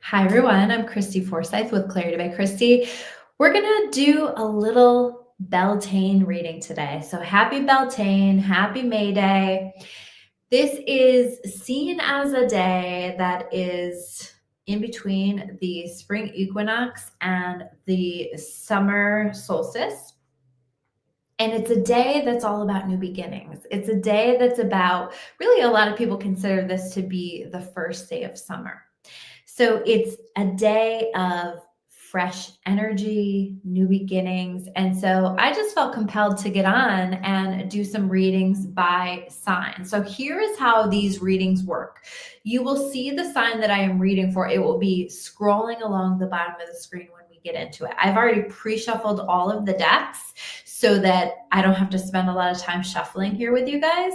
Hi everyone, I'm Christy Forsyth with Clarity by Christy. We're gonna do a little Beltane reading today. So happy Beltane, happy May Day. This is seen as a day that is in between the spring equinox and the summer solstice. And it's a day that's all about new beginnings. It's a day that's about, really, a lot of people consider this to be the first day of summer. So it's a day of fresh energy, new beginnings. And so I just felt compelled to get on and do some readings by sign. So here is how these readings work. You will see the sign that I am reading for. It will be scrolling along the bottom of the screen when we get into it. I've already pre-shuffled all of the decks so that I don't have to spend a lot of time shuffling here with you guys.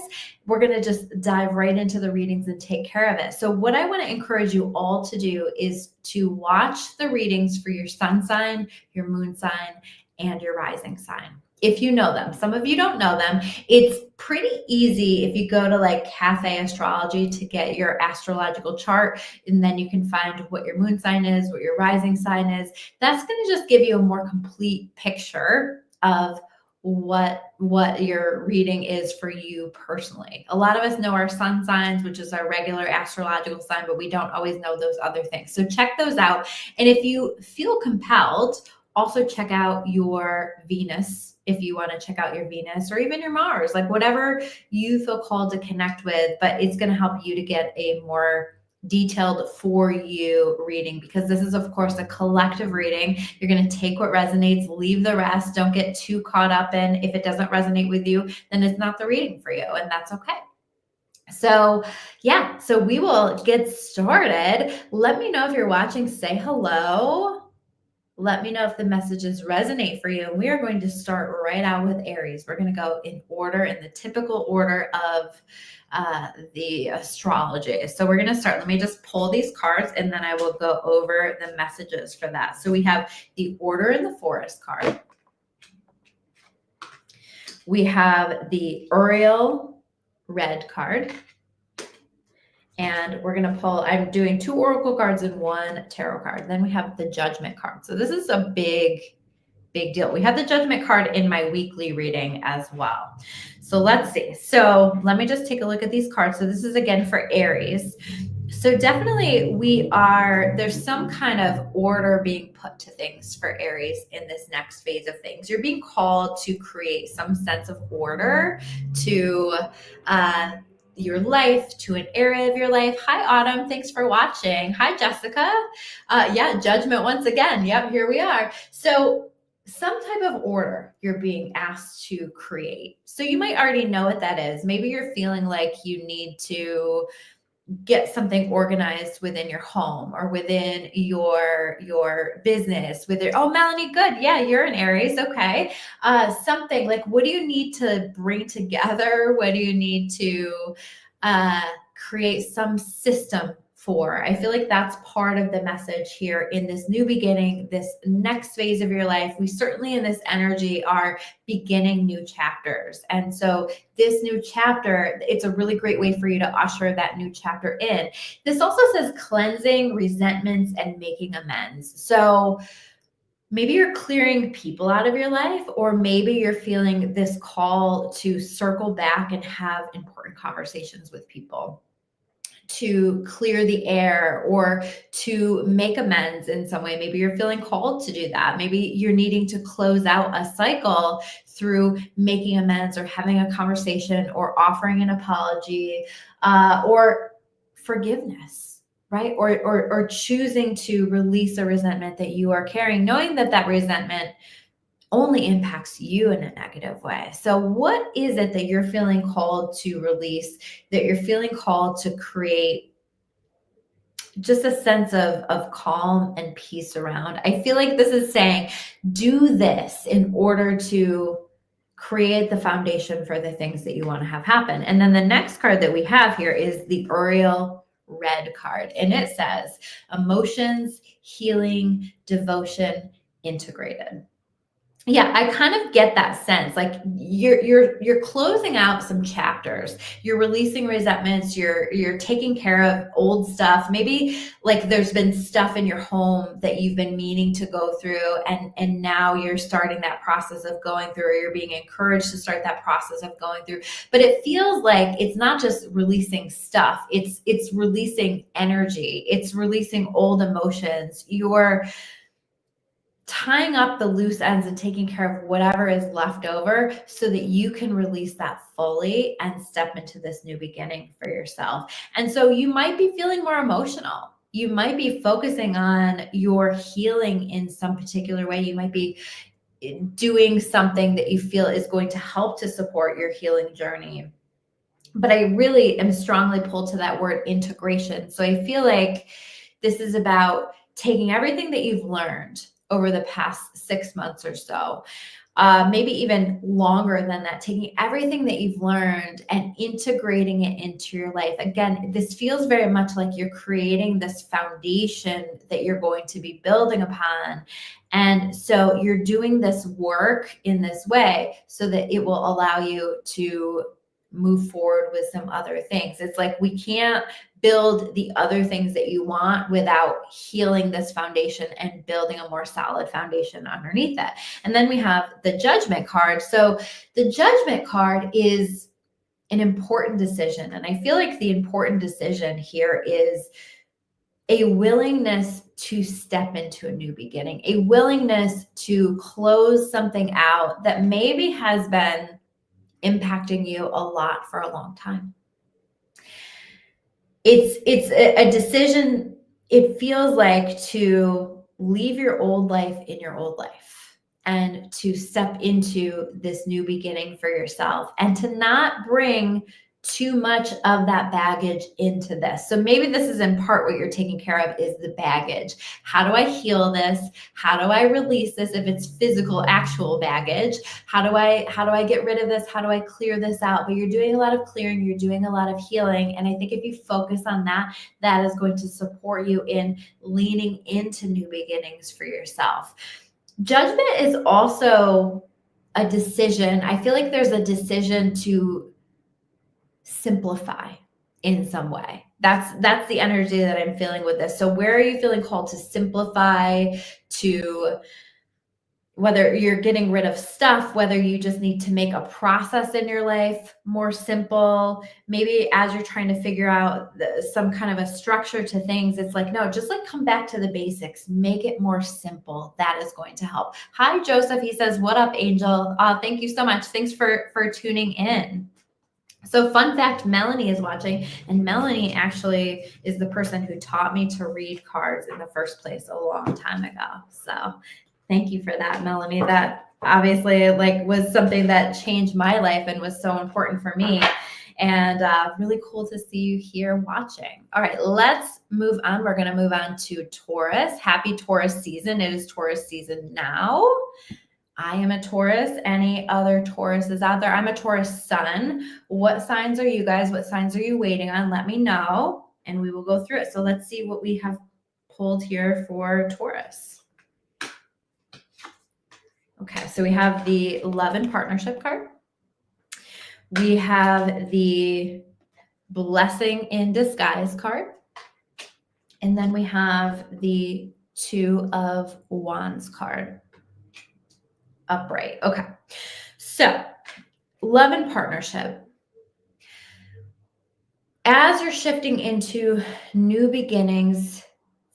We're going to just dive right into the readings and take care of it. So what I want to encourage you all to do is to watch the readings for your sun sign, your moon sign, and your rising sign. If you know them, some of you don't know them, it's pretty easy if you go to like Cafe Astrology to get your astrological chart, and then you can find what your moon sign is, what your rising sign is. That's going to just give you a more complete picture of what your reading is for you personally. A lot of us know our sun signs, which is our regular astrological sign, but we don't always know those other things. So check those out. And if you feel compelled, also check out your Venus if you want to check out your Venus, or even your Mars, like whatever you feel called to connect with, but it's going to help you to get a more detailed for you reading, because this is of course a collective reading. You're going to take what resonates, leave the rest. Don't get too caught up in, if it doesn't resonate with you, then it's not the reading for you, and that's okay. So yeah, so we will get started. Let me know if you're watching, say hello. Let me know if the messages resonate for you. And we are going to start right out with Aries. We're going to go in order, in the typical order of the astrology. So we're going to start. Let me just pull these cards and then I will go over the messages for that. So we have the Order in the Forest card. We have the Uriel red card. And we're going to pull, I'm doing 2 oracle cards and 1 tarot card. Then we have the Judgment card. So this is a big deal. We have the Judgment card in my weekly reading as well. So let's see. So let me just take a look at these cards. So this is again for Aries. So definitely there's some kind of order being put to things for Aries in this next phase of things. You're being called to create some sense of order to, your life, to an area of your life. Hi, Autumn. Thanks for watching. Hi, Jessica. Yeah, Judgment once again. Yep, here we are. So some type of order you're being asked to create. So you might already know what that is. Maybe you're feeling like you need to get something organized within your home or within your business, oh, Melanie, good. Yeah, you're an Aries. Okay. Something like, what do you need to bring together? What do you need to create some system for? I feel like that's part of the message here in this new beginning, this next phase of your life. We certainly in this energy are beginning new chapters. And so this new chapter, it's a really great way for you to usher that new chapter in. This also says cleansing resentments and making amends. So maybe you're clearing people out of your life, or maybe you're feeling this call to circle back and have important conversations with people, to clear the air or to make amends in some way. Maybe you're feeling called to do that. Maybe you're needing to close out a cycle through making amends or having a conversation or offering an apology, or forgiveness, right? Or choosing to release a resentment that you are carrying, knowing that that resentment only impacts you in a negative way. So what is it that you're feeling called to release, that you're feeling called to create just a sense of calm and peace around? I feel like this is saying, do this in order to create the foundation for the things that you want to have happen. And then the next card that we have here is the Uriel red card. And it says emotions, healing, devotion, integrated. Yeah, I kind of get that sense. Like you're closing out some chapters. You're releasing resentments. You're taking care of old stuff. Maybe like there's been stuff in your home that you've been meaning to go through, and now you're starting that process of going through, or you're being encouraged to start that process of going through. But it feels like it's not just releasing stuff. It's releasing energy. It's releasing old emotions. You're tying up the loose ends and taking care of whatever is left over so that you can release that fully and step into this new beginning for yourself. And so you might be feeling more emotional. You might be focusing on your healing in some particular way. You might be doing something that you feel is going to help to support your healing journey. But I really am strongly pulled to that word integration. So I feel like this is about taking everything that you've learned over the past 6 months or so, maybe even longer than that, taking everything that you've learned and integrating it into your life. Again, this feels very much like you're creating this foundation that you're going to be building upon. And so you're doing this work in this way so that it will allow you to move forward with some other things. It's like we can't build the other things that you want without healing this foundation and building a more solid foundation underneath it. And then we have the Judgment card. So the Judgment card is an important decision. And I feel like the important decision here is a willingness to step into a new beginning, a willingness to close something out that maybe has been impacting you a lot for a long time. It's a decision, it feels like, to leave your old life in your old life and to step into this new beginning for yourself and to not bring too much of that baggage into this. So maybe this is in part what you're taking care of is the baggage. How do I heal this? How do I release this? If it's physical, actual baggage, how do I get rid of this? How do I clear this out? But you're doing a lot of clearing, you're doing a lot of healing. And I think if you focus on that, that is going to support you in leaning into new beginnings for yourself. Judgment is also a decision. I feel like there's a decision to simplify in some way. That's the energy that I'm feeling with this. So where are you feeling called to simplify, to whether you're getting rid of stuff, whether you just need to make a process in your life more simple, maybe as you're trying to figure out some kind of a structure to things, it's like, no, just like come back to the basics, make it more simple. That is going to help. Hi, Joseph. He says, what up, Angel? Thank you so much. Thanks for tuning in. So fun fact, Melanie is watching, and Melanie actually is the person who taught me to read cards in the first place a long time ago. So thank you for that, Melanie. That obviously was something that changed my life and was so important for me. And really cool to see you here watching. All right, let's move on. We're going to move on to Taurus. Happy Taurus season. It is Taurus season now. I am a Taurus. Any other Tauruses out there? I'm a Taurus sun. What signs are you guys? What signs are you waiting on? Let me know, and we will go through it. So let's see what we have pulled here for Taurus. Okay, so we have the Love and Partnership card. We have the Blessing in Disguise card. And then we have the Two of Wands card. Upright. Okay. So love and partnership. As you're shifting into new beginnings,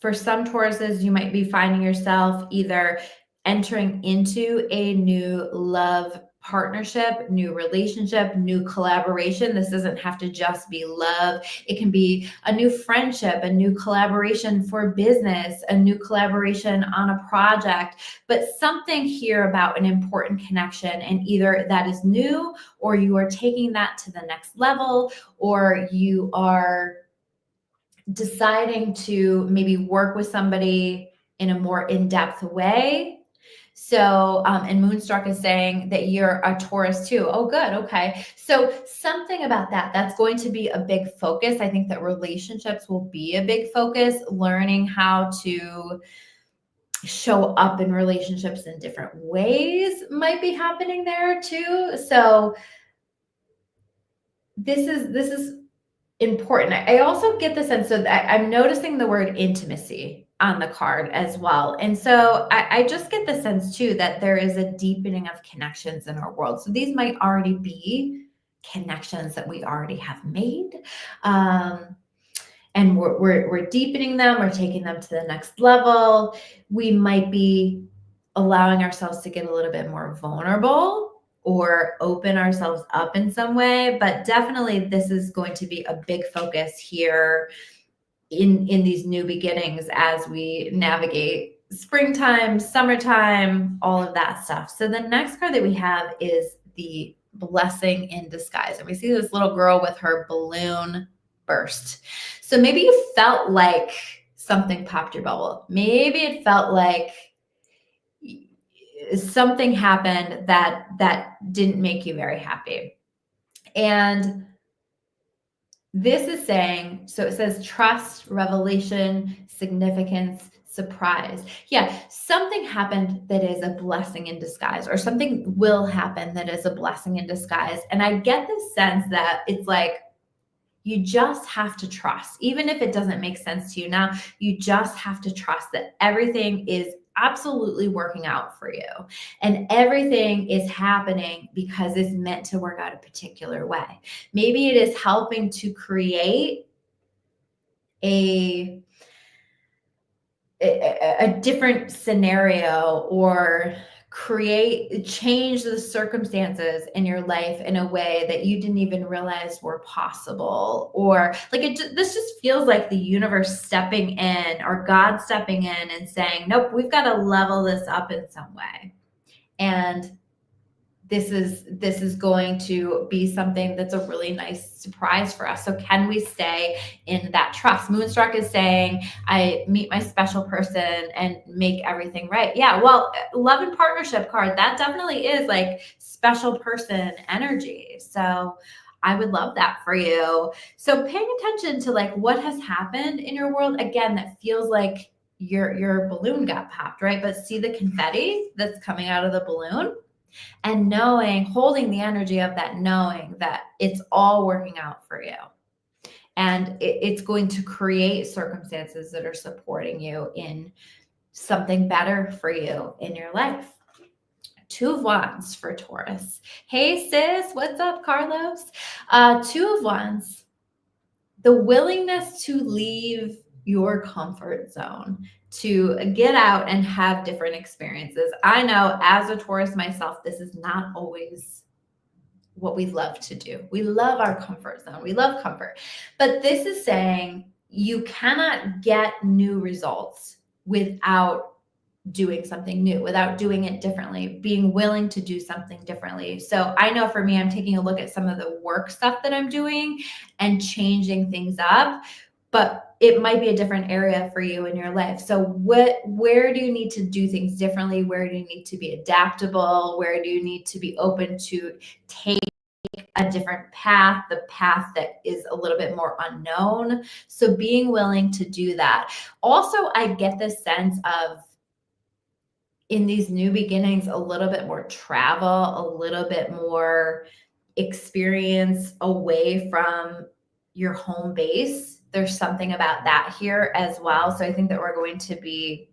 for some Tauruses, you might be finding yourself either entering into a new love partnership, new relationship, new collaboration. This doesn't have to just be love. It can be a new friendship, a new collaboration for business, a new collaboration on a project, but something here about an important connection. And either that is new, or you are taking that to the next level, or you are deciding to maybe work with somebody in a more in-depth way. So, and Moonstruck is saying that you're a Taurus too. Oh, good. Okay. So something about that, that's going to be a big focus. I think that relationships will be a big focus, learning how to show up in relationships in different ways might be happening there too. So this is important. I also get the sense of I'm noticing the word intimacy on the card as well. And so I just get the sense too that there is a deepening of connections in our world. So these might already be connections that we already have made. And we're deepening them, we're taking them to the next level. We might be allowing ourselves to get a little bit more vulnerable or open ourselves up in some way. But definitely this is going to be a big focus here in these new beginnings as we navigate springtime, summertime, all of that stuff. So the next card that we have is the Blessing in Disguise. And we see this little girl with her balloon burst. So maybe you felt like something popped your bubble. Maybe it felt like something happened that didn't make you very happy. And this is saying, so it says trust, revelation, significance, surprise. Yeah, something happened that is a blessing in disguise, or something will happen that is a blessing in disguise. And I get this sense that it's like, you just have to trust, even if it doesn't make sense to you now, you just have to trust that everything is absolutely working out for you. And everything is happening because it's meant to work out a particular way. Maybe it is helping to create a different scenario, or change the circumstances in your life in a way that you didn't even realize were possible. Or like this just feels like the universe stepping in, or God stepping in and saying, nope, we've got to level this up in some way. And this is going to be something that's a really nice surprise for us. So can we stay in that trust? Moonstruck is saying, I meet my special person and make everything right. Yeah, well, love and partnership card, that definitely is like special person energy. So I would love that for you. So paying attention to like what has happened in your world, again, that feels like your balloon got popped, right? But see the confetti that's coming out of the balloon? And holding the energy of that, knowing that it's all working out for you. And it's going to create circumstances that are supporting you in something better for you in your life. Two of Wands for Taurus. Hey sis, what's up, Carlos? Two of Wands. The willingness to leave your comfort zone, to get out and have different experiences. I know as a Taurus myself, this is not always what we love to do. We love our comfort zone. We love comfort. But this is saying you cannot get new results without doing something new, without doing it differently, being willing to do something differently. So I know for me, I'm taking a look at some of the work stuff that I'm doing and changing things up, but it might be a different area for you in your life. So where do you need to do things differently? Where do you need to be adaptable? Where do you need to be open to take a different path, the path that is a little bit more unknown? So being willing to do that. Also, I get this sense of, in these new beginnings, a little bit more travel, a little bit more experience away from your home base. There's something about that here as well. So I think that we're going to be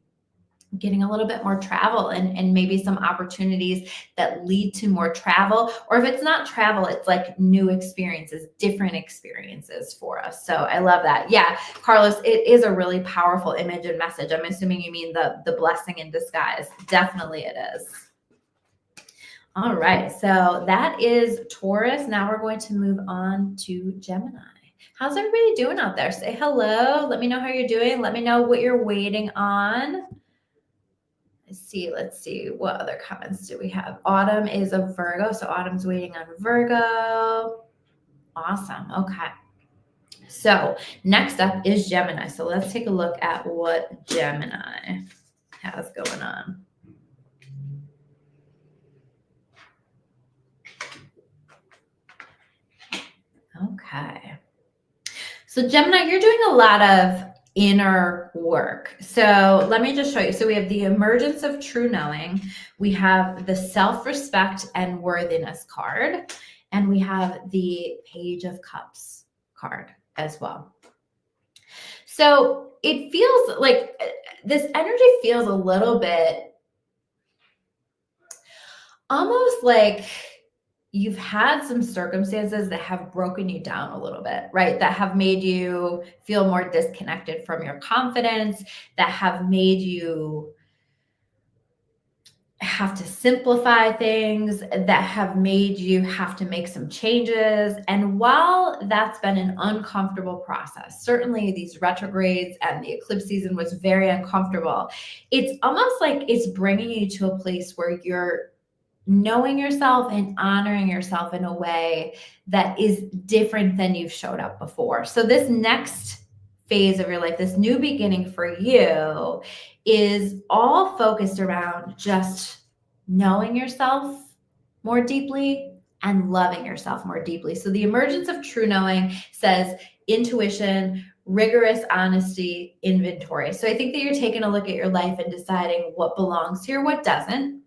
getting a little bit more travel and maybe some opportunities that lead to more travel. Or if it's not travel, it's like new experiences, different experiences for us. So I love that. Yeah, Carlos, it is a really powerful image and message. I'm assuming you mean the blessing in disguise. Definitely it is. All right, so that is Taurus. Now we're going to move on to Gemini. How's everybody doing out there? Say hello. Let me know how you're doing. Let me know what you're waiting on. Let's see. What other comments do we have? Autumn is a Virgo. So Autumn's waiting on Virgo. Awesome. Okay. So next up is Gemini. So let's take a look at what Gemini has going on. Okay. So Gemini, you're doing a lot of inner work. So let me just show you. So we have the emergence of true knowing. We have the self-respect and worthiness card. And we have the Page of Cups card as well. So it feels like this energy feels a little bit almost like you've had some circumstances that have broken you down a little bit, right? That have made you feel more disconnected from your confidence, that have made you have to simplify things, that have made you have to make some changes. And while that's been an uncomfortable process, certainly these retrogrades and the eclipse season was very uncomfortable. It's almost like it's bringing you to a place where you're knowing yourself and honoring yourself in a way that is different than you've showed up before. So this next phase of your life, this new beginning for you, is all focused around just knowing yourself more deeply and loving yourself more deeply. So the emergence of true knowing says intuition, rigorous honesty, inventory. So I think that you're taking a look at your life and deciding what belongs here, what doesn't.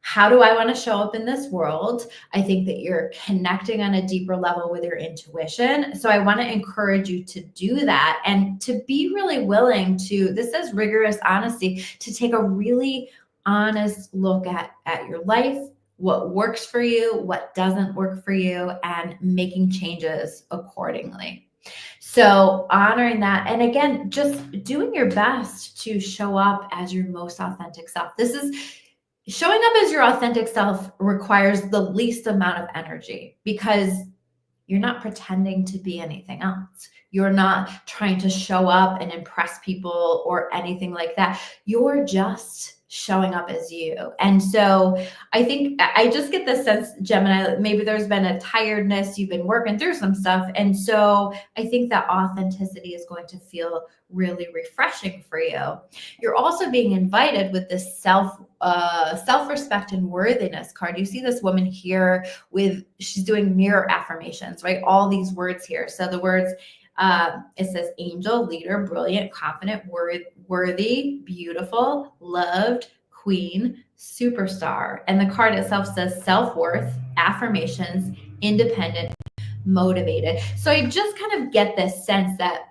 How do I want to show up in this world? I think that you're connecting on a deeper level with your intuition. So I want to encourage you to do that and to be really willing to, this says rigorous honesty, to take a really honest look at your life, what works for you, what doesn't work for you, and making changes accordingly. So honoring that. And again, just doing your best to show up as your most authentic self. This is showing up as your authentic self requires the least amount of energy because you're not pretending to be anything else. You're not trying to show up and impress people or anything like that. You're just showing up as you. And so I think I just get this sense, Gemini, maybe there's been a tiredness, you've been working through some stuff. And so I think that authenticity is going to feel really refreshing for you. You're also being invited with this self-respect and worthiness card. You see this woman here she's doing mirror affirmations, right? All these words here. So the words, it says angel, leader, brilliant, confident, worthy, beautiful, loved, queen, superstar. And the card itself says self-worth, affirmations, independent, motivated. So I just kind of get this sense that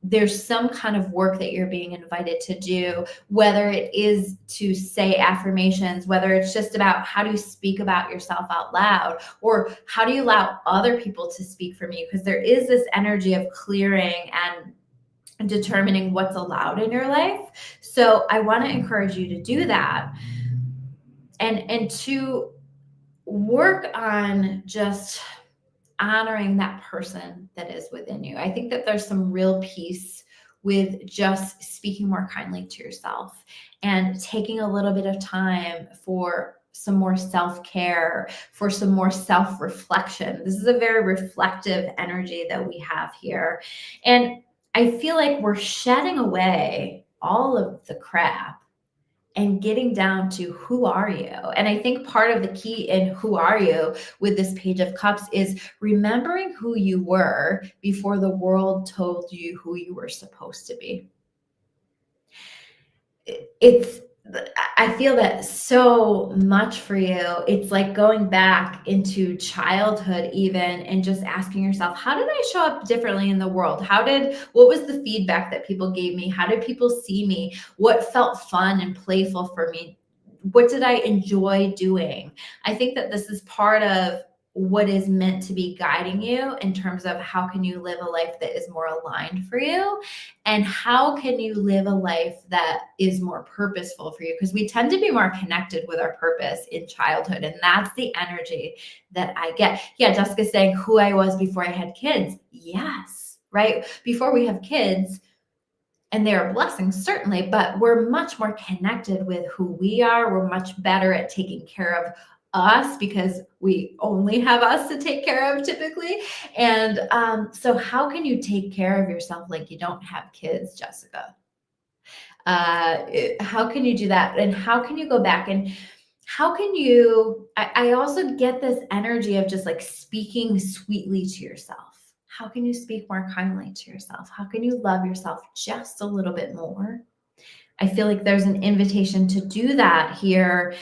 there's some kind of work that you're being invited to do, whether it is to say affirmations, whether it's just about how do you speak about yourself out loud, or how do you allow other people to speak from you? Because there is this energy of clearing and determining what's allowed in your life. So I want to encourage you to do that and to work on just honoring that person that is within you. I think that there's some real peace with just speaking more kindly to yourself and taking a little bit of time for some more self-care, for some more self-reflection. This is a very reflective energy that we have here. And I feel like we're shedding away all of the crap and getting down to who are you? And I think part of the key in who are you with this Page of Cups is remembering who you were before the world told you who you were supposed to be. I feel that so much for you. It's like going back into childhood even and just asking yourself, how did I show up differently in the world? What was the feedback that people gave me? How did people see me? What felt fun and playful for me? What did I enjoy doing? I think that this is part of what is meant to be guiding you in terms of how can you live a life that is more aligned for you, and how can you live a life that is more purposeful for you, because we tend to be more connected with our purpose in childhood, and that's the energy that I get. Yeah, Jessica's saying who I was before I had kids. Yes, right? Before we have kids, and they're a blessing, certainly, but we're much more connected with who we are. We're much better at taking care of us because we only have us to take care of typically. And so how can you take care of yourself like you don't have kids, Jessica? How can you do that? And how can you go back and how can you, I also get this energy of just like speaking sweetly to yourself. How can you speak more kindly to yourself? How can you love yourself just a little bit more? I feel like there's an invitation to do that here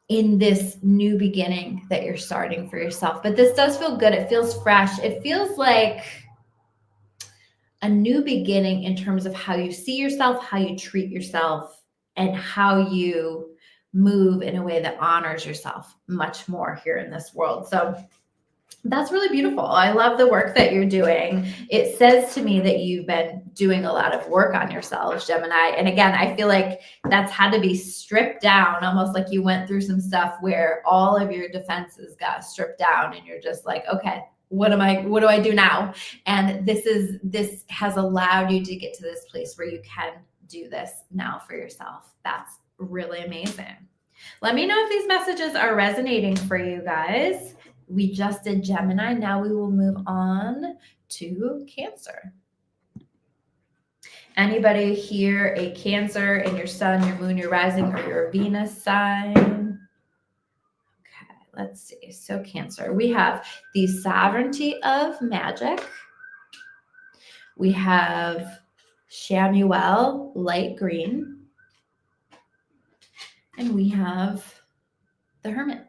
in this new beginning that you're starting for yourself. But this does feel good. It feels fresh. It feels like a new beginning in terms of how you see yourself, how you treat yourself, and how you move in a way that honors yourself much more here in this world. So that's really beautiful. I love the work that you're doing. It says to me that you've been doing a lot of work on yourself, Gemini. And again, I feel like that's had to be stripped down, almost like you went through some stuff where all of your defenses got stripped down and you're just like, okay, what do I do now? And this has allowed you to get to this place where you can do this now for yourself. That's really amazing. Let me know if these messages are resonating for you guys. We just did Gemini. Now we will move on to Cancer. Anybody here a Cancer in your sun, your moon, your rising, or your Venus sign? Okay, let's see. So Cancer, we have the sovereignty of magic. We have Shamuel, light green. And we have the Hermit.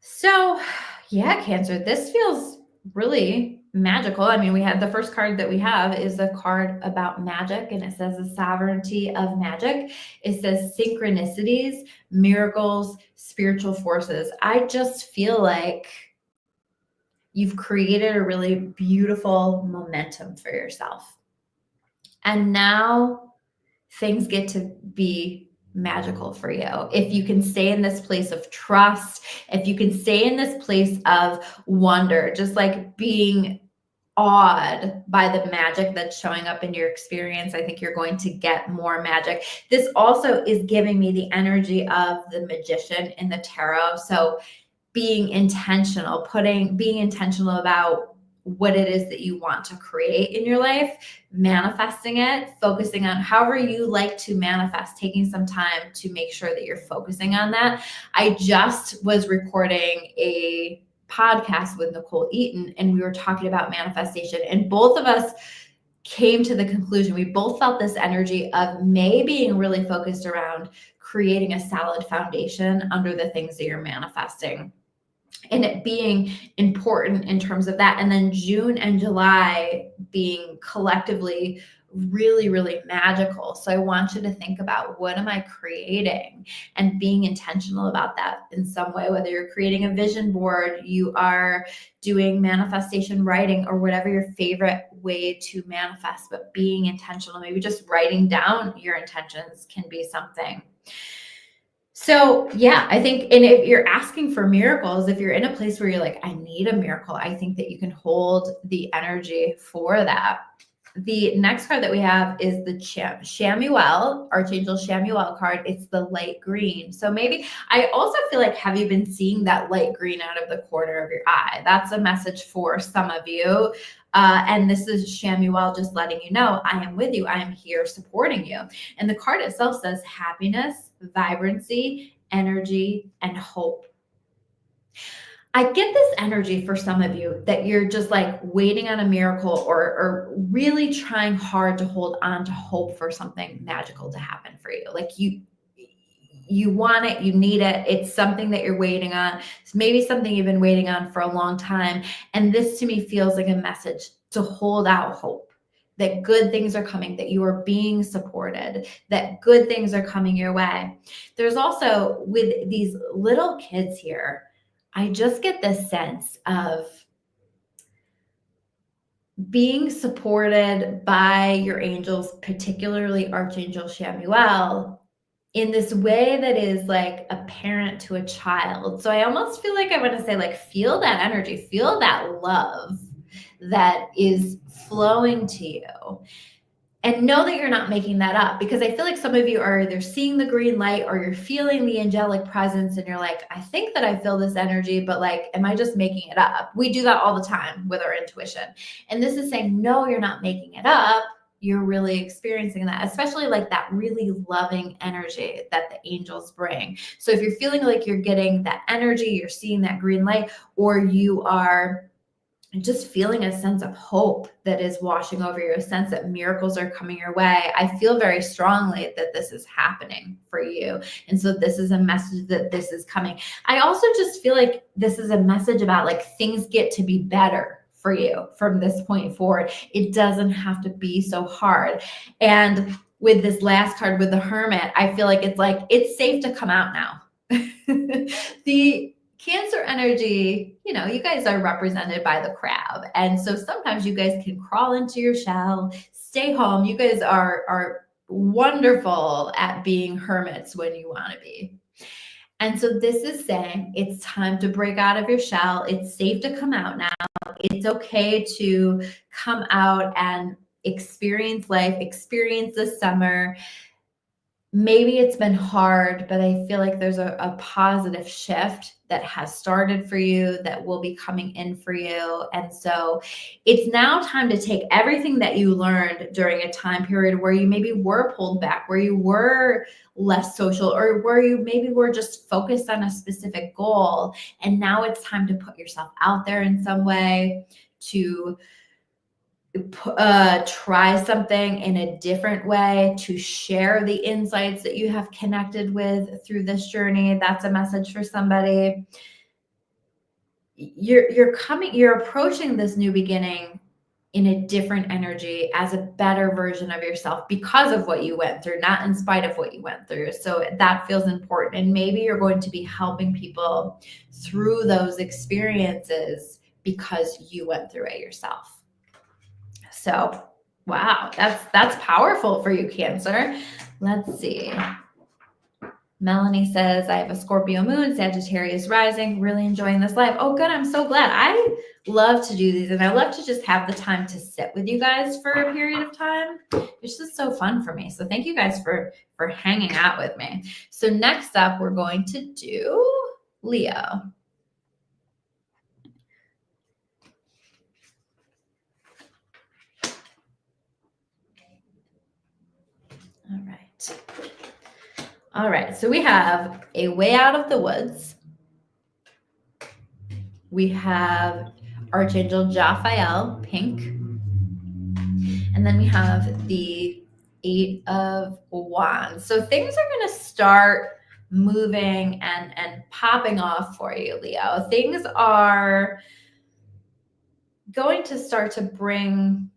So yeah, Cancer, this feels really magical. I mean, we had the first card that we have is a card about magic, and it says the sovereignty of magic. It says synchronicities, miracles, spiritual forces. I just feel like you've created a really beautiful momentum for yourself. And now things get to be magical for you. If you can stay in this place of trust, if you can stay in this place of wonder, just like being awed by the magic that's showing up in your experience, I think you're going to get more magic. This also is giving me the energy of the magician in the tarot. So being intentional, being intentional about what it is that you want to create in your life, manifesting it, focusing on however you like to manifest, taking some time to make sure that you're focusing on that. I just was recording a podcast with Nicole Eaton, and we were talking about manifestation, and both of us came to the conclusion, we both felt this energy of May being really focused around creating a solid foundation under the things that you're manifesting, and it being important in terms of that. And then June and July being collectively really, really magical. So I want you to think about, what am I creating, and being intentional about that in some way, whether you're creating a vision board, you are doing manifestation writing, or whatever your favorite way to manifest, but being intentional, maybe just writing down your intentions can be something. So yeah, I think, and if you're asking for miracles, if you're in a place where you're like, I need a miracle, I think that you can hold the energy for that. The next card that we have is the Shamuel, Archangel Shamuel card. It's the light green. So maybe, I also feel like, have you been seeing that light green out of the corner of your eye? That's a message for some of you. And this is Shamuel just letting you know, I am with you. I am here supporting you. And the card itself says happiness, vibrancy, energy, and hope. I get this energy for some of you that you're just like waiting on a miracle, or really trying hard to hold on to hope for something magical to happen for you. Like you want it, you need it. It's something that you're waiting on. It's maybe something you've been waiting on for a long time. And this to me feels like a message to hold out hope, that good things are coming, that you are being supported, that good things are coming your way. There's also, with these little kids here, I just get this sense of being supported by your angels, particularly Archangel Shamuel, in this way that is like a parent to a child. So I almost feel like I want to say, like, feel that energy, feel that love that is flowing to you. And know that you're not making that up, because I feel like some of you are either seeing the green light, or you're feeling the angelic presence, and you're like, I think that I feel this energy, but like, am I just making it up? We do that all the time with our intuition. And this is saying, no, you're not making it up. you're really experiencing that, especially like that really loving energy that the angels bring. So if you're feeling like you're getting that energy, you're seeing that green light, or you are just feeling a sense of hope that is washing over you, a sense that miracles are coming your way, I feel very strongly that this is happening for you. And so this is a message that this is coming. I also just feel like this is a message about like things get to be better for you from this point forward. It doesn't have to be so hard. And with this last card with the Hermit, I feel like it's safe to come out now. The Cancer energy, you know, you guys are represented by the crab. And so sometimes you guys can crawl into your shell, stay home. You guys are wonderful at being hermits when you want to be. And so this is saying it's time to break out of your shell. It's safe to come out now. It's okay to come out and experience life, experience the summer. Maybe it's been hard, but I feel like there's a positive shift that has started for you, that will be coming in for you. And so it's now time to take everything that you learned during a time period where you maybe were pulled back, where you were less social, or where you maybe were just focused on a specific goal. And now it's time to put yourself out there in some way, to try something in a different way, to share the insights that you have connected with through this journey. That's a message for somebody. You're approaching this new beginning in a different energy, as a better version of yourself because of what you went through, not in spite of what you went through. So that feels important. And maybe you're going to be helping people through those experiences because you went through it yourself. So, wow, that's powerful for you, Cancer. Let's see. Melanie says, I have a Scorpio moon, Sagittarius rising, really enjoying this live. Oh, good. I'm so glad. I love to do these, and I love to just have the time to sit with you guys for a period of time. It's just so fun for me. So thank you guys for hanging out with me. So next up, we're going to do Leo. All right, so we have a way out of the woods. We have Archangel Jophiel, pink. And then we have the 8 of Wands. So things are going to start moving and popping off for you, Leo. Things are going to start to bring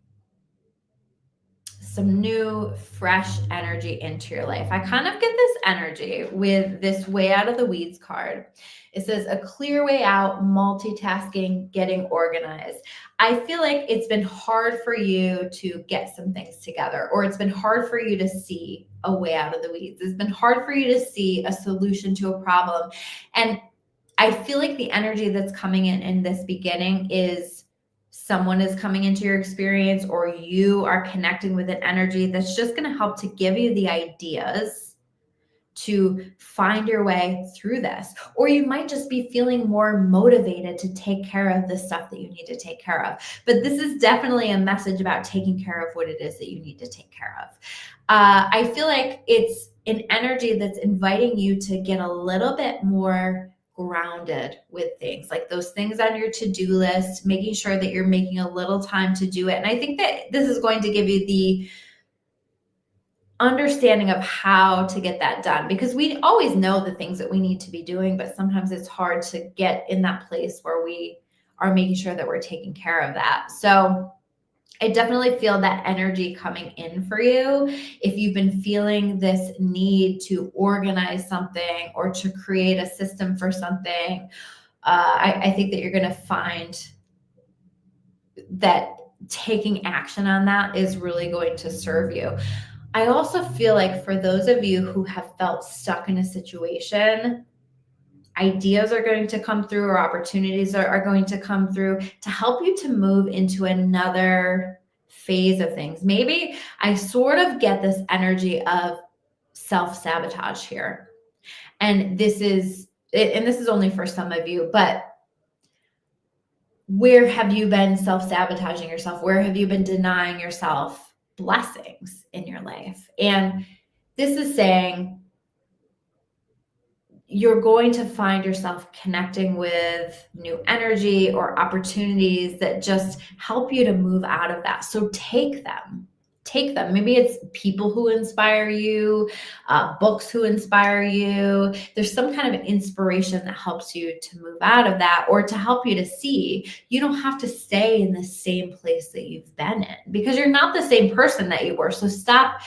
some new, fresh energy into your life. I kind of get this energy with this way out of the weeds card. It says a clear way out, multitasking, getting organized. I feel like it's been hard for you to get some things together, or it's been hard for you to see a way out of the weeds. It's been hard for you to see a solution to a problem. And I feel like the energy that's coming in this beginning is someone is coming into your experience, or you are connecting with an energy that's just going to help to give you the ideas to find your way through this. Or you might just be feeling more motivated to take care of the stuff that you need to take care of. But this is definitely a message about taking care of what it is that you need to take care of. I feel like it's an energy that's inviting you to get a little bit more grounded with things, like those things on your to-do list, making sure that you're making a little time to do it. And I think that this is going to give you the understanding of how to get that done, because we always know the things that we need to be doing, but sometimes it's hard to get in that place where we are making sure that we're taking care of that. So I definitely feel that energy coming in for you. If you've been feeling this need to organize something or to create a system for something, I think that you're going to find that taking action on that is really going to serve you. I also feel like for those of you who have felt stuck in a situation, ideas are going to come through, or opportunities are going to come through to help you to move into another phase of things. Maybe I sort of get this energy of self-sabotage here. And this is only for some of you, but where have you been self-sabotaging yourself? Where have you been denying yourself blessings in your life. And this is saying you're going to find yourself connecting with new energy or opportunities that just help you to move out of that. So take them. Take them. Maybe it's people who inspire you, books who inspire you. There's some kind of inspiration that helps you to move out of that, or to help you to see you don't have to stay in the same place that you've been in, because you're not the same person that you were. So stop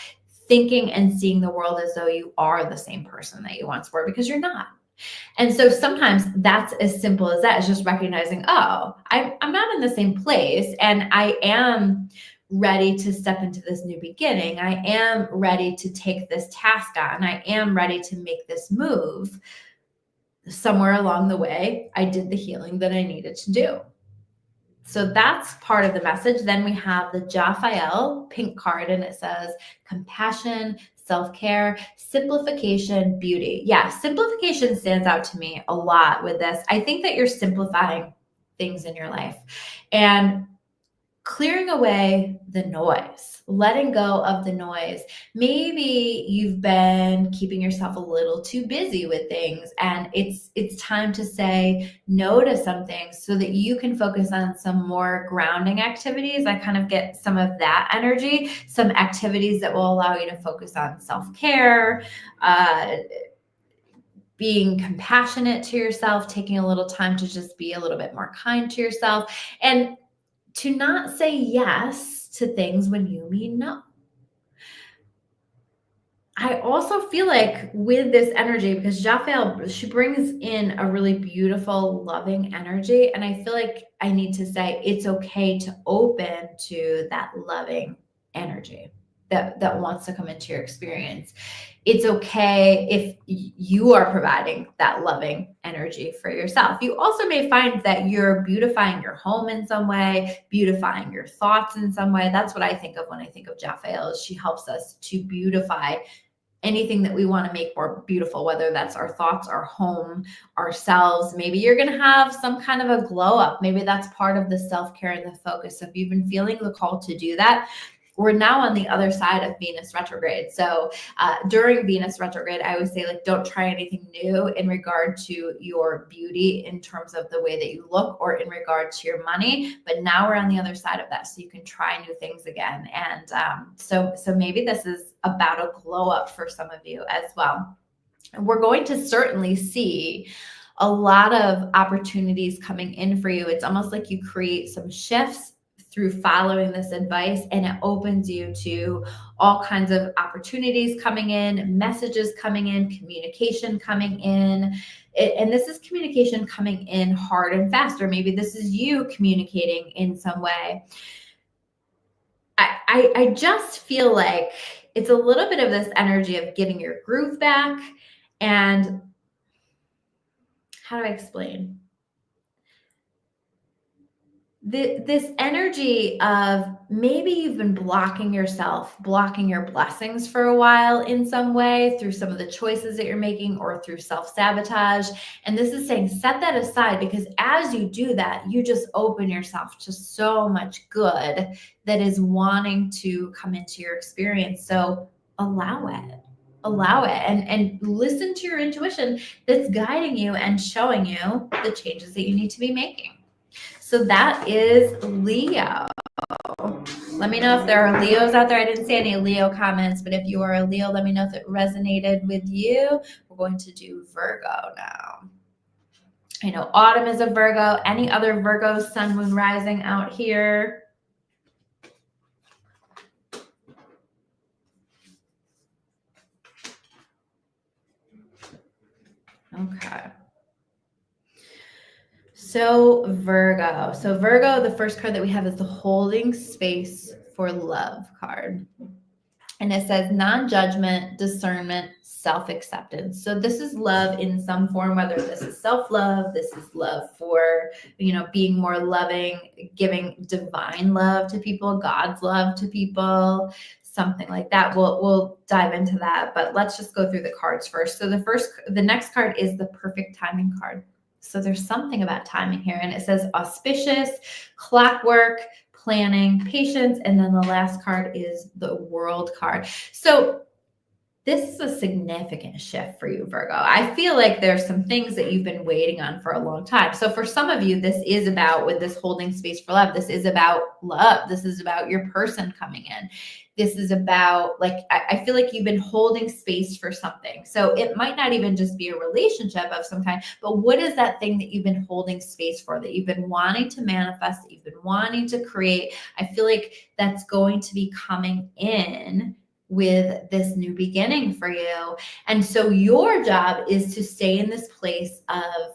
thinking and seeing the world as though you are the same person that you once were, because you're not. And so sometimes that's as simple as that. It's just recognizing, oh, I'm not in the same place, and I am ready to step into this new beginning. I am ready to take this task on. I am ready to make this move. Somewhere along the way, I did the healing that I needed to do. So that's part of the message. Then we have the Jophiel pink card, and it says compassion, self-care, simplification, beauty. Yeah, simplification stands out to me a lot with this. I think that you're simplifying things in your life and clearing away the noise, letting go of the noise. Maybe you've been keeping yourself a little too busy with things, and it's time to say no to some things so that you can focus on some more grounding activities. I kind of get some of that energy, some activities that will allow you to focus on self-care, being compassionate to yourself, taking a little time to just be a little bit more kind to yourself, and to not say yes to things when you mean no. I also feel like with this energy, because Jophiel, she brings in a really beautiful, loving energy. And I feel like I need to say it's okay to open to that loving energy that wants to come into your experience. It's okay if you are providing that loving energy for yourself. You also may find that you're beautifying your home in some way, beautifying your thoughts in some way. That's what I think of when I think of Jophiel. She helps us to beautify anything that we want to make more beautiful, whether that's our thoughts, our home, ourselves. Maybe you're going to have some kind of a glow up. Maybe that's part of the self-care and the focus. So if you've been feeling the call to do that, we're now on the other side of Venus retrograde. So during Venus retrograde, I would say, like, don't try anything new in regard to your beauty in terms of the way that you look or in regard to your money. But now we're on the other side of that, so you can try new things again. And so maybe this is about a glow up for some of you as well. And we're going to certainly see a lot of opportunities coming in for you. It's almost like you create some shifts through following this advice, and it opens you to all kinds of opportunities coming in, messages coming in, communication coming in. And this is communication coming in hard and fast, or maybe this is you communicating in some way. I just feel like it's a little bit of this energy of getting your groove back. And how do I explain? This energy of maybe you've been blocking yourself, blocking your blessings for a while in some way through some of the choices that you're making or through self-sabotage. And this is saying, set that aside, because as you do that, you just open yourself to so much good that is wanting to come into your experience. So allow it. Allow it and listen to your intuition that's guiding you and showing you the changes that you need to be making. So that is Leo. Let me know if there are Leos out there. I didn't see any Leo comments, but if you are a Leo, let me know if it resonated with you. We're going to do Virgo now. I know Autumn is a Virgo. Any other Virgos, Sun, Moon, Rising out here? Okay. So Virgo, the first card that we have is the holding space for love card. And it says non-judgment, discernment, self-acceptance. So this is love in some form, whether this is self-love, this is love for, being more loving, giving divine love to people, God's love to people, something like that. We'll dive into that, but let's just go through the cards first. So the next card is the perfect timing card. So there's something about timing here, and it says auspicious, clockwork, planning, patience, and then the last card is the World card. So this is a significant shift for you, Virgo. I feel like there's some things that you've been waiting on for a long time. So for some of you, this is about, with this holding space for love, this is about love. This is about your person coming in. This is about, like, I feel like you've been holding space for something. So it might not even just be a relationship of some kind, but what is that thing that you've been holding space for, that you've been wanting to manifest, that you've been wanting to create? I feel like that's going to be coming in with this new beginning for you. And so your job is to stay in this place of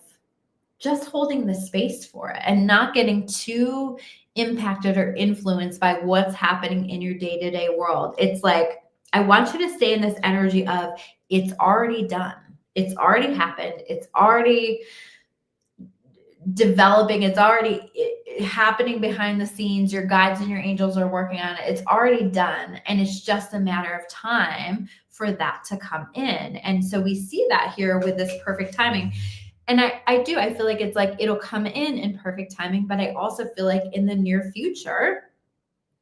just holding the space for it and not getting too impacted or influenced by what's happening in your day-to-day world. It's like, I want you to stay in this energy of, it's already done. It's already happened. It's already developing. It's already happening behind the scenes. Your guides and your angels are working on it. It's already done. And it's just a matter of time for that to come in. And so we see that here with this perfect timing. And I feel like it's like, it'll come in perfect timing, but I also feel like in the near future,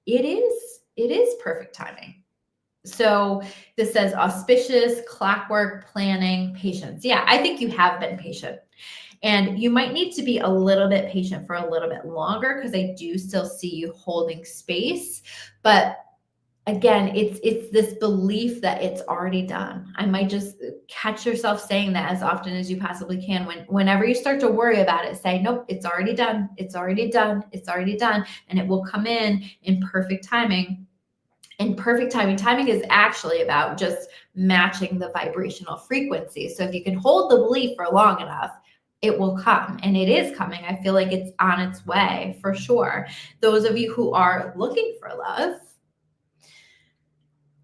it is perfect timing. So this says auspicious, clockwork, planning, patience. Yeah, I think you have been patient. And you might need to be a little bit patient for a little bit longer, because I do still see you holding space. But again, it's this belief that it's already done. I might just catch yourself saying that as often as you possibly can. Whenever you start to worry about it, say, nope, it's already done. It's already done. It's already done. And it will come in perfect timing. And perfect timing is actually about just matching the vibrational frequency. So if you can hold the belief for long enough, it will come, and it is coming. I feel like it's on its way for sure. Those of you who are looking for love,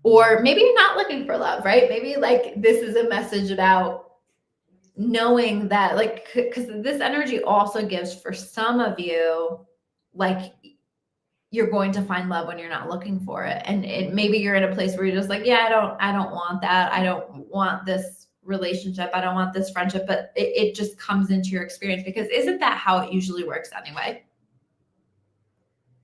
or maybe you're not looking for love, right? Maybe like this is a message about knowing that, like, because this energy also gives for some of you, like, you're going to find love when you're not looking for it. And maybe you're in a place where you're just like, yeah, I don't want that. I don't want this relationship. I don't want this friendship, but it just comes into your experience, because isn't that how it usually works anyway?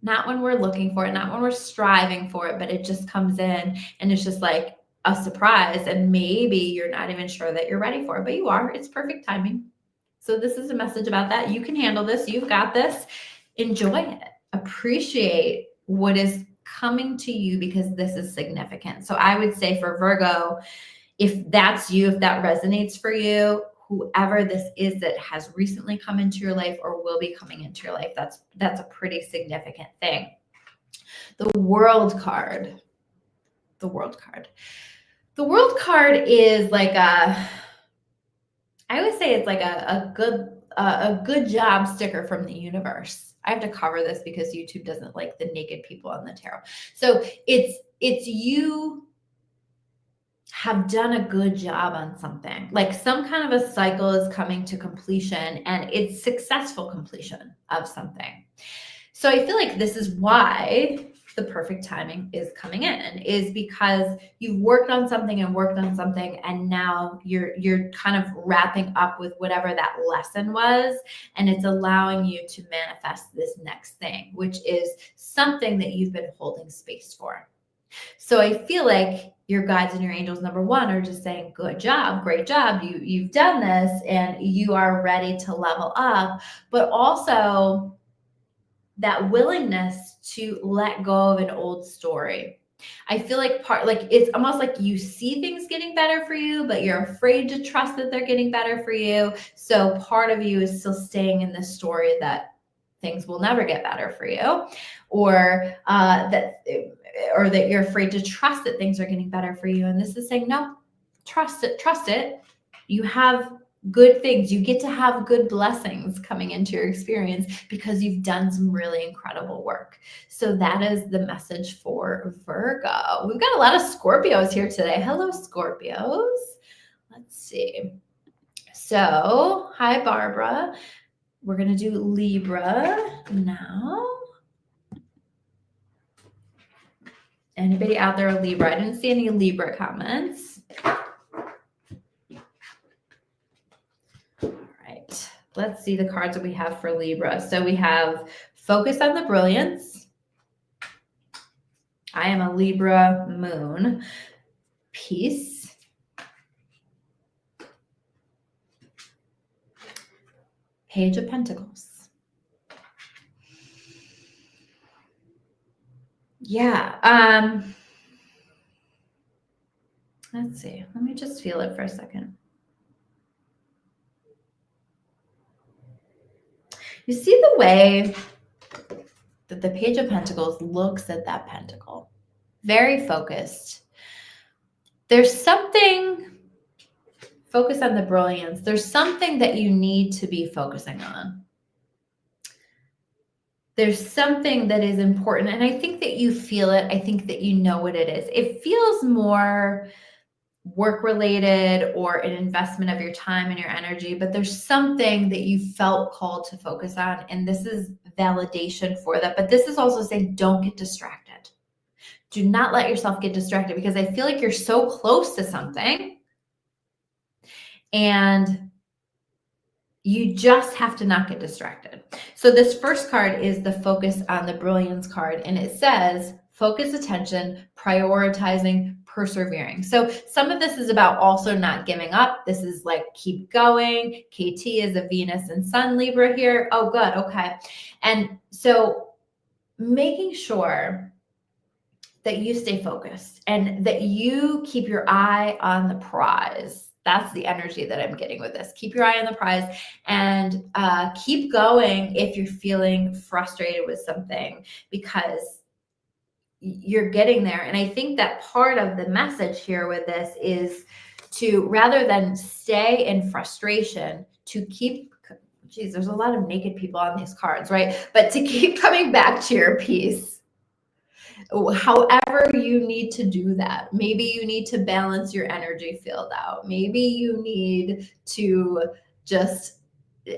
Not when we're looking for it, not when we're striving for it, but it just comes in and it's just like a surprise. And maybe you're not even sure that you're ready for it, but you are. It's perfect timing. So this is a message about that. You can handle this. You've got this. Enjoy it. Appreciate what is coming to you, because this is significant. So I would say for Virgo, if that's you, if that resonates for you, whoever this is that has recently come into your life or will be coming into your life, that's a pretty significant thing. The World card. The World card. The World card is like I would say it's like a good job sticker from the universe. I have to cover this because YouTube doesn't like the naked people on the tarot. So it's you have done a good job on something, like some kind of a cycle is coming to completion, and it's successful completion of something. So I feel like this is why the perfect timing is coming in, is because you've worked on something, and now you're kind of wrapping up with whatever that lesson was, and it's allowing you to manifest this next thing, which is something that you've been holding space for. So I feel like your guides and your angels, number one, are just saying, good job, great job. You've done this and you are ready to level up, but also that willingness to let go of an old story. I feel like it's almost like you see things getting better for you, but you're afraid to trust that they're getting better for you. So part of you is still staying in this story that things will never get better for you, or that you're afraid to trust that things are getting better for you. And this is saying, no, trust it. You have good things. You get to have good blessings coming into your experience because you've done some really incredible work. So that is the message for Virgo. We've got a lot of Scorpios here today. Hello, Scorpios. Let's see. So, hi, Barbara. We're going to do Libra now. Anybody out there a Libra? I didn't see any Libra comments. All right. Let's see the cards that we have for Libra. So we have focus on the brilliance. I am a Libra moon. Peace. Page of Pentacles. Yeah. Let's see. Let me just feel it for a second. You see the way that the Page of Pentacles looks at that pentacle. Very focused. There's something, focus on the brilliance. There's something that you need to be focusing on. There's something that is important. And I think that you feel it. I think that you know what it is. It feels more work related or an investment of your time and your energy, but there's something that you felt called to focus on. And this is validation for that. But this is also saying, don't get distracted. Do not let yourself get distracted, because I feel like you're so close to something and you just have to not get distracted. So this first card is the focus on the brilliance card, and it says focus, attention, prioritizing, persevering. So some of this is about also not giving up. This is like keep going. KT is a Venus and Sun Libra here. Oh, good. Okay. And so making sure that you stay focused and that you keep your eye on the prize. That's the energy that I'm getting with this. Keep your eye on the prize and keep going if you're feeling frustrated with something, because you're getting there. And I think that part of the message here with this is to, rather than stay in frustration, to keep, geez, there's a lot of naked people on these cards, right? But to keep coming back to your peace. However you need to do that. Maybe you need to balance your energy field out. Maybe you need to just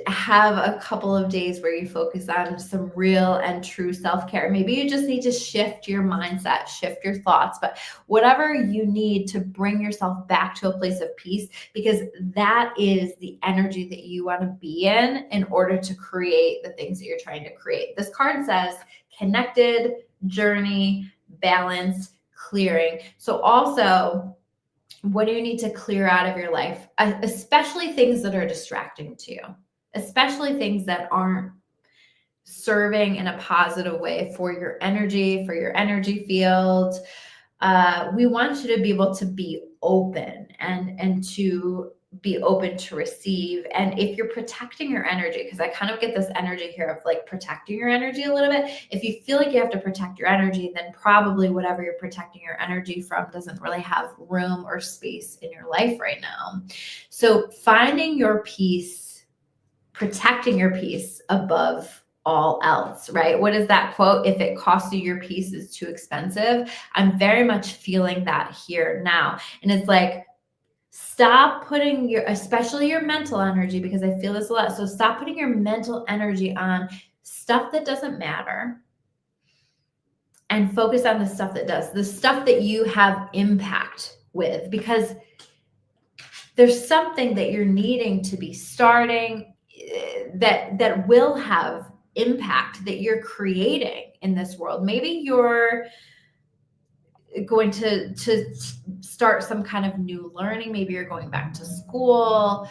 have a couple of days where you focus on some real and true self-care. Maybe you just need to shift your mindset, shift your thoughts, but whatever you need to bring yourself back to a place of peace, because that is the energy that you want to be in order to create the things that you're trying to create. This card says connected, journey, balance, clearing. So also, what do you need to clear out of your life? Especially things that are distracting to you, especially things that aren't serving in a positive way for your energy field. We want you to be able to be open and to be open to receive. And if you're protecting your energy, because I kind of get this energy here of like protecting your energy a little bit. If you feel like you have to protect your energy, then probably whatever you're protecting your energy from doesn't really have room or space in your life right now. So finding your peace, protecting your peace above all else, right? What is that quote? If it costs you your peace, is too expensive. I'm very much feeling that here now. And it's like, stop putting your, especially your mental energy, because I feel this a lot. So stop putting your mental energy on stuff that doesn't matter and focus on the stuff that does, the stuff that you have impact with, because there's something that you're needing to be starting that will have impact, that you're creating in this world. Maybe you're going to start some kind of new learning. Maybe you're going back to school.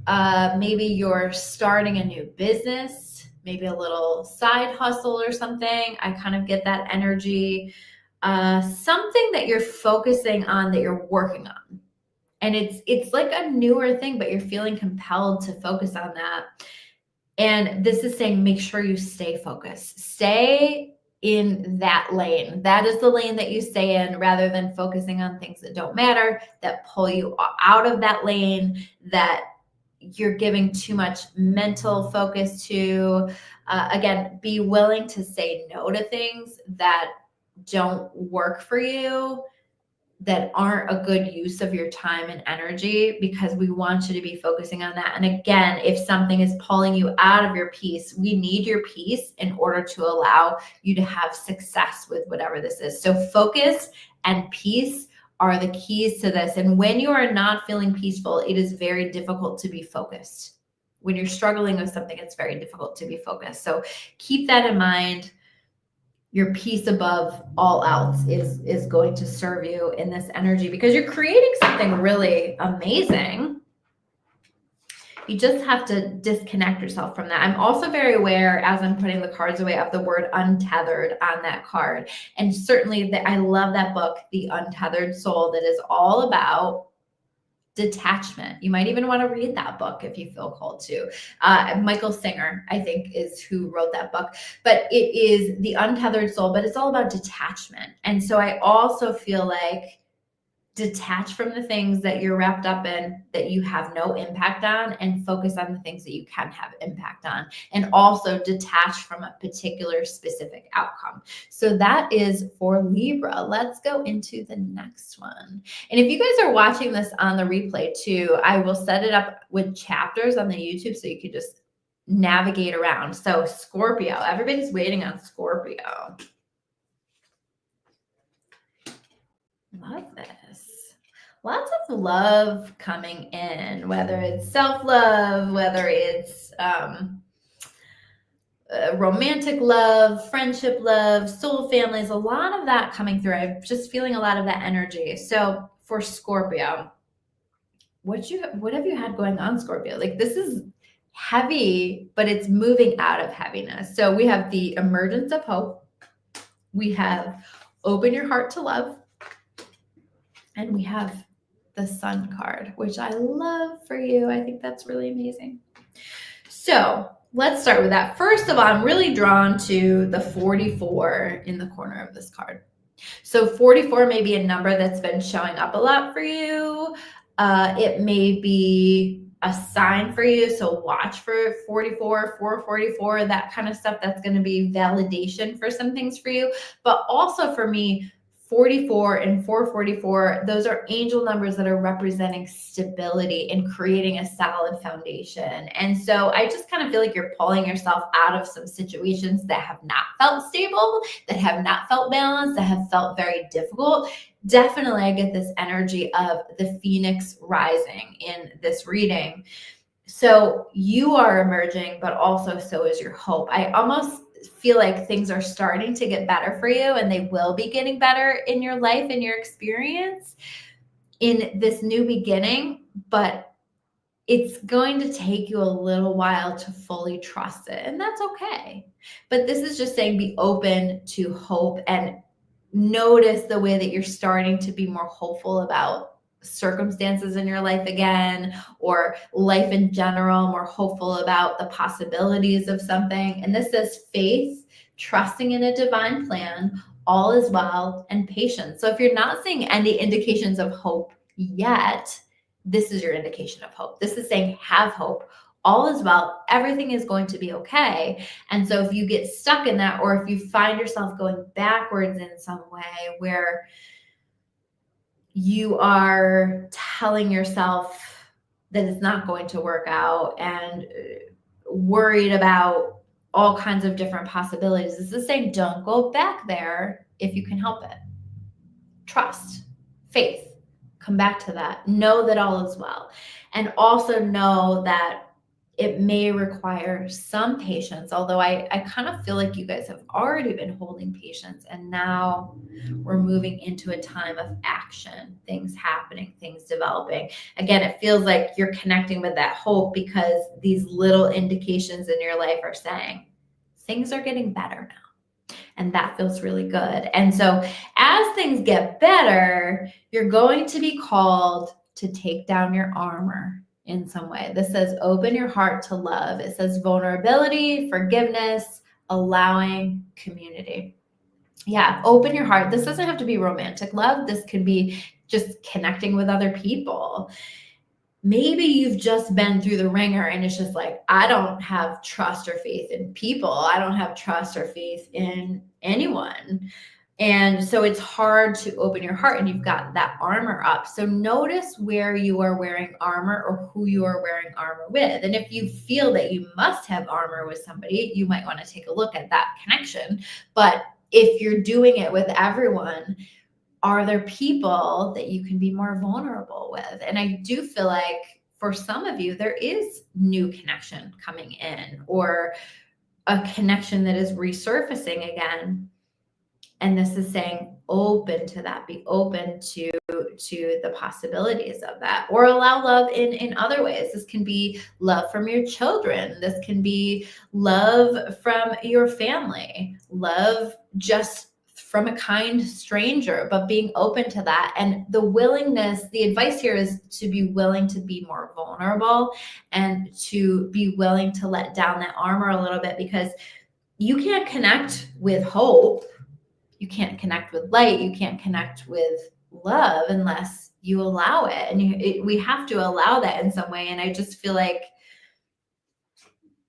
Maybe you're starting a new business, maybe a little side hustle or something. I kind of get that energy. Something that you're focusing on, that you're working on. And it's like a newer thing, but you're feeling compelled to focus on that. And this is saying, make sure you stay focused. Stay in that lane. That is the lane that you stay in, rather than focusing on things that don't matter, that pull you out of that lane, that you're giving too much mental focus to. Again, be willing to say no to things that don't work for you, that aren't a good use of your time and energy, because we want you to be focusing on that. And again, if something is pulling you out of your peace, we need your peace in order to allow you to have success with whatever this is. So focus and peace are the keys to this. And when you are not feeling peaceful, it is very difficult to be focused. When you're struggling with something, it's very difficult to be focused. So keep that in mind. your peace above all else is going to serve you in this energy, because you're creating something really amazing. You just have to disconnect yourself from that. I'm also very aware, as I'm putting the cards away, of the word untethered on that card. And certainly I love that book, The Untethered Soul, that is all about detachment. You might even want to read that book if you feel called to. Michael Singer, I think, is who wrote that book. But it is The Untethered Soul, but it's all about detachment. And so I also feel like detach from the things that you're wrapped up in that you have no impact on, and focus on the things that you can have impact on, and also detach from a particular specific outcome. So that is for Libra. Let's go into the next one. And if you guys are watching this on the replay too, I will set it up with chapters on the YouTube so you can just navigate around. So Scorpio, everybody's waiting on Scorpio. Love this. Lots of love coming in, whether it's self-love, whether it's romantic love, friendship love, soul families, a lot of that coming through. I'm just feeling a lot of that energy. So for Scorpio, what have you had going on, Scorpio? Like, this is heavy, but it's moving out of heaviness. So we have the emergence of hope. We have open your heart to love. And we have the Sun card, which I love for you. I think that's really amazing. So let's start with that. First of all, I'm really drawn to the 44 in the corner of this card. So 44 may be a number that's been showing up a lot for you. It may be a sign for you. So watch for 44, 444, that kind of stuff. That's going to be validation for some things for you. But also for me, 44 and 444, those are angel numbers that are representing stability and creating a solid foundation. And so I just kind of feel like you're pulling yourself out of some situations that have not felt stable, that have not felt balanced, that have felt very difficult. Definitely, I get this energy of the Phoenix rising in this reading. So you are emerging, but also so is your hope. I almost feel like things are starting to get better for you, and they will be getting better in your life and your experience in this new beginning, but it's going to take you a little while to fully trust it, and that's okay. But this is just saying, be open to hope and notice the way that you're starting to be more hopeful about circumstances in your life again, or life in general, more hopeful about the possibilities of something. And this says faith, trusting in a divine plan, all is well, and patience. So if you're not seeing any indications of hope yet, this is your indication of hope. This is saying, have hope. All is well. Everything is going to be okay. And so if you get stuck in that, or if you find yourself going backwards in some way where you are telling yourself that it's not going to work out and worried about all kinds of different possibilities, this is saying, don't go back there if you can help it. Trust, faith, come back to that. Know that all is well. And also know that it may require some patience, although I kind of feel like you guys have already been holding patience, and now we're moving into a time of action, things happening, things developing. Again, it feels like you're connecting with that hope, because these little indications in your life are saying things are getting better now. And that feels really good. And so as things get better, you're going to be called to take down your armor in some way. This says, open your heart to love. It says vulnerability, forgiveness, allowing, community. Yeah, open your heart. This doesn't have to be romantic love. This could be just connecting with other people. Maybe you've just been through the ringer and it's just like, I don't have trust or faith in people. I don't have trust or faith in anyone. And so it's hard to open your heart, and you've got that armor up. So notice where you are wearing armor, or who you are wearing armor with. And if you feel that you must have armor with somebody, you might want to take a look at that connection. But if you're doing it with everyone, are there people that you can be more vulnerable with? And I do feel like for some of you, there is new connection coming in, or a connection that is resurfacing again. And this is saying open to that, be open to the possibilities of that, or allow love in other ways. This can be love from your children. This can be love from your family, love just from a kind stranger, but being open to that. And the willingness, the advice here is to be willing to be more vulnerable and to be willing to let down that armor a little bit, because you can't connect with hope. You can't connect with light. You can't connect with love unless you allow it. And we have to allow that in some way. And I just feel like,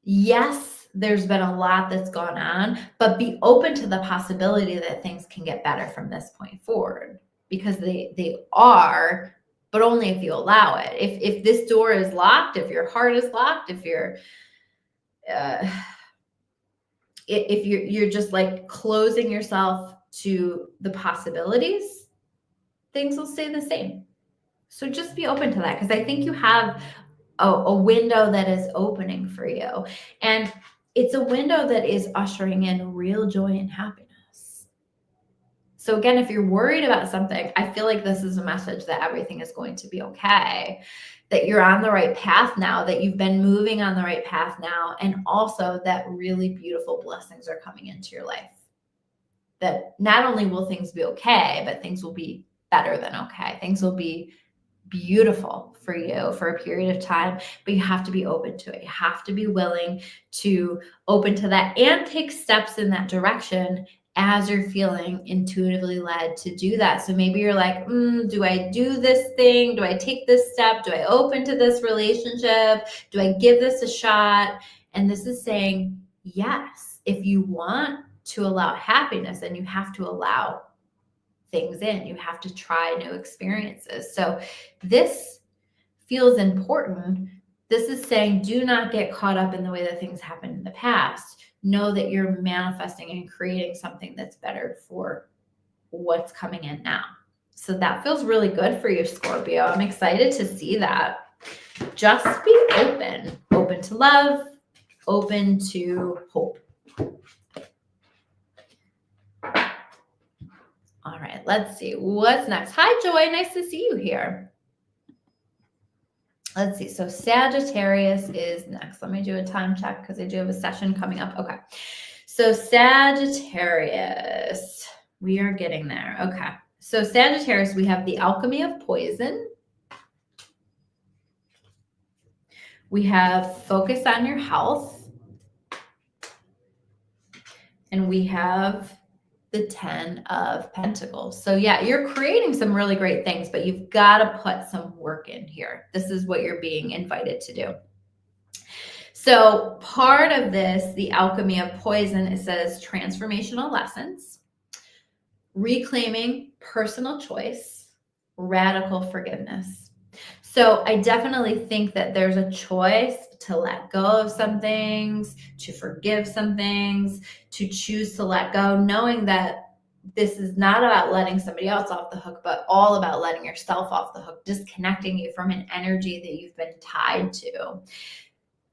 yes, there's been a lot that's gone on, but be open to the possibility that things can get better from this point forward, because they are, but only if you allow it. If this door is locked, if your heart is locked, if you're just like closing yourself to the possibilities, things will stay the same. So just be open to that, because I think you have a window that is opening for you. And it's a window that is ushering in real joy and happiness. So again, if you're worried about something, I feel like this is a message that everything is going to be okay, that you're on the right path now, that you've been moving on the right path now, and also that really beautiful blessings are coming into your life. That not only will things be okay, but things will be better than okay. Things will be beautiful for you for a period of time, but you have to be open to it. You have to be willing to open to that and take steps in that direction as you're feeling intuitively led to do that. So maybe you're like, do I do this thing? Do I take this step? Do I open to this relationship? Do I give this a shot? And this is saying, yes, if you want to allow happiness, then you have to allow things in. You have to try new experiences. So this feels important. This is saying, do not get caught up in the way that things happened in the past. Know that you're manifesting and creating something that's better for what's coming in now. So that feels really good for you, Scorpio. I'm excited to see that. Just be open to love, open to hope. All right, let's see what's next. Hi, Joy. Nice to see you here. Let's see. So Sagittarius is next. Let me do a time check because I do have a session coming up. Okay. So Sagittarius, we are getting there. Okay. So Sagittarius, we have the alchemy of poison. We have focus on your health. And we have the 10 of Pentacles. So yeah, you're creating some really great things, but you've got to put some work in here. This is what you're being invited to do. So part of this, the alchemy of poison, it says transformational lessons, reclaiming personal choice, radical forgiveness. So I definitely think that there's a choice to let go of some things, to forgive some things, to choose to let go, knowing that this is not about letting somebody else off the hook, but all about letting yourself off the hook, disconnecting you from an energy that you've been tied to.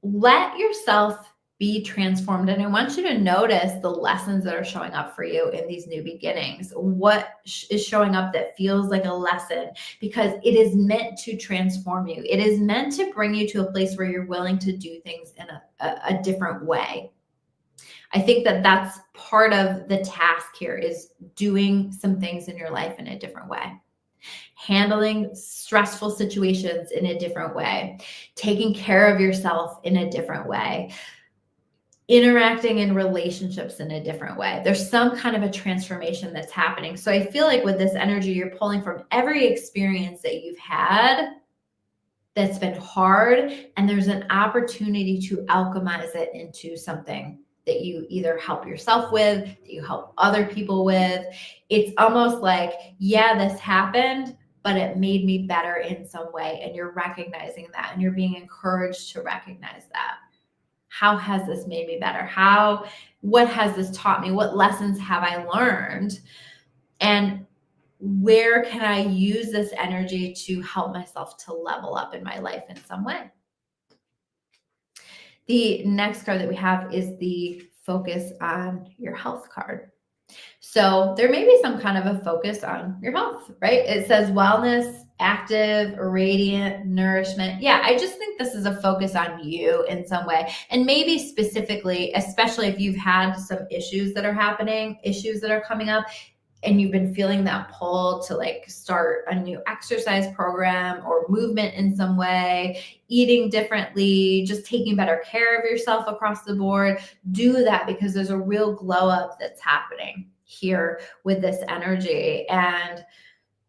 Let yourself be transformed. And I want you to notice the lessons that are showing up for you in these new beginnings. What is showing up that feels like a lesson, because it is meant to transform you. It is meant to bring you to a place where you're willing to do things in a different way. I think that that's part of the task here, is doing some things in your life in a different way. Handling stressful situations in a different way, taking care of yourself in a different way, interacting in relationships in a different way. There's some kind of a transformation that's happening. So I feel like with this energy, you're pulling from every experience that you've had that's been hard, and there's an opportunity to alchemize it into something that you either help yourself with, that you help other people with. It's almost like, yeah, this happened, but it made me better in some way. And you're recognizing that, and you're being encouraged to recognize that. How has this made me better? What has this taught me? What lessons have I learned? And where can I use this energy to help myself to level up in my life in some way? The next card that we have is the focus on your health card. So there may be some kind of a focus on your health, right? It says wellness, active, radiant, nourishment. Yeah, I just think this is a focus on you in some way. And maybe specifically, especially if you've had some issues that are happening, issues that are coming up, and you've been feeling that pull to like start a new exercise program or movement in some way, eating differently, just taking better care of yourself across the board, do that, because there's a real glow up that's happening here with this energy. And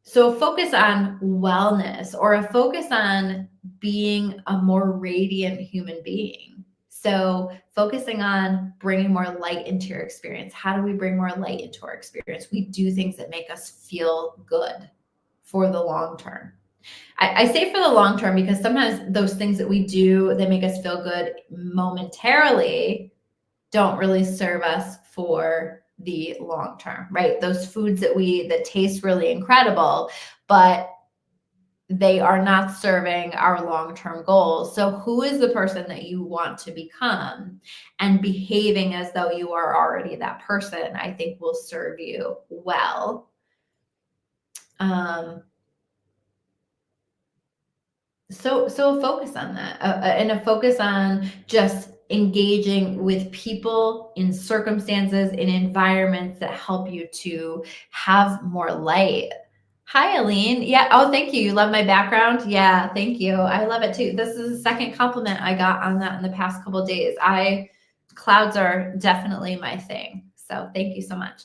so focus on wellness, or a focus on being a more radiant human being. So focusing on bringing more light into your experience. How do we bring more light into our experience? We do things that make us feel good for the long term. I say for the long term because sometimes those things that we do that make us feel good momentarily don't really serve us for the long term, right? Those foods that taste really incredible, but they are not serving our long-term goals. So who is the person that you want to become, and behaving as though you are already that person, I think will serve you well. So a focus on that, and a focus on just engaging with people, in circumstances, in environments that help you to have more light. Hi, Aline. Yeah. Oh, thank you. You love my background. Yeah. Thank you. I love it too. This is the second compliment I got on that in the past couple of days. Clouds are definitely my thing. So thank you so much.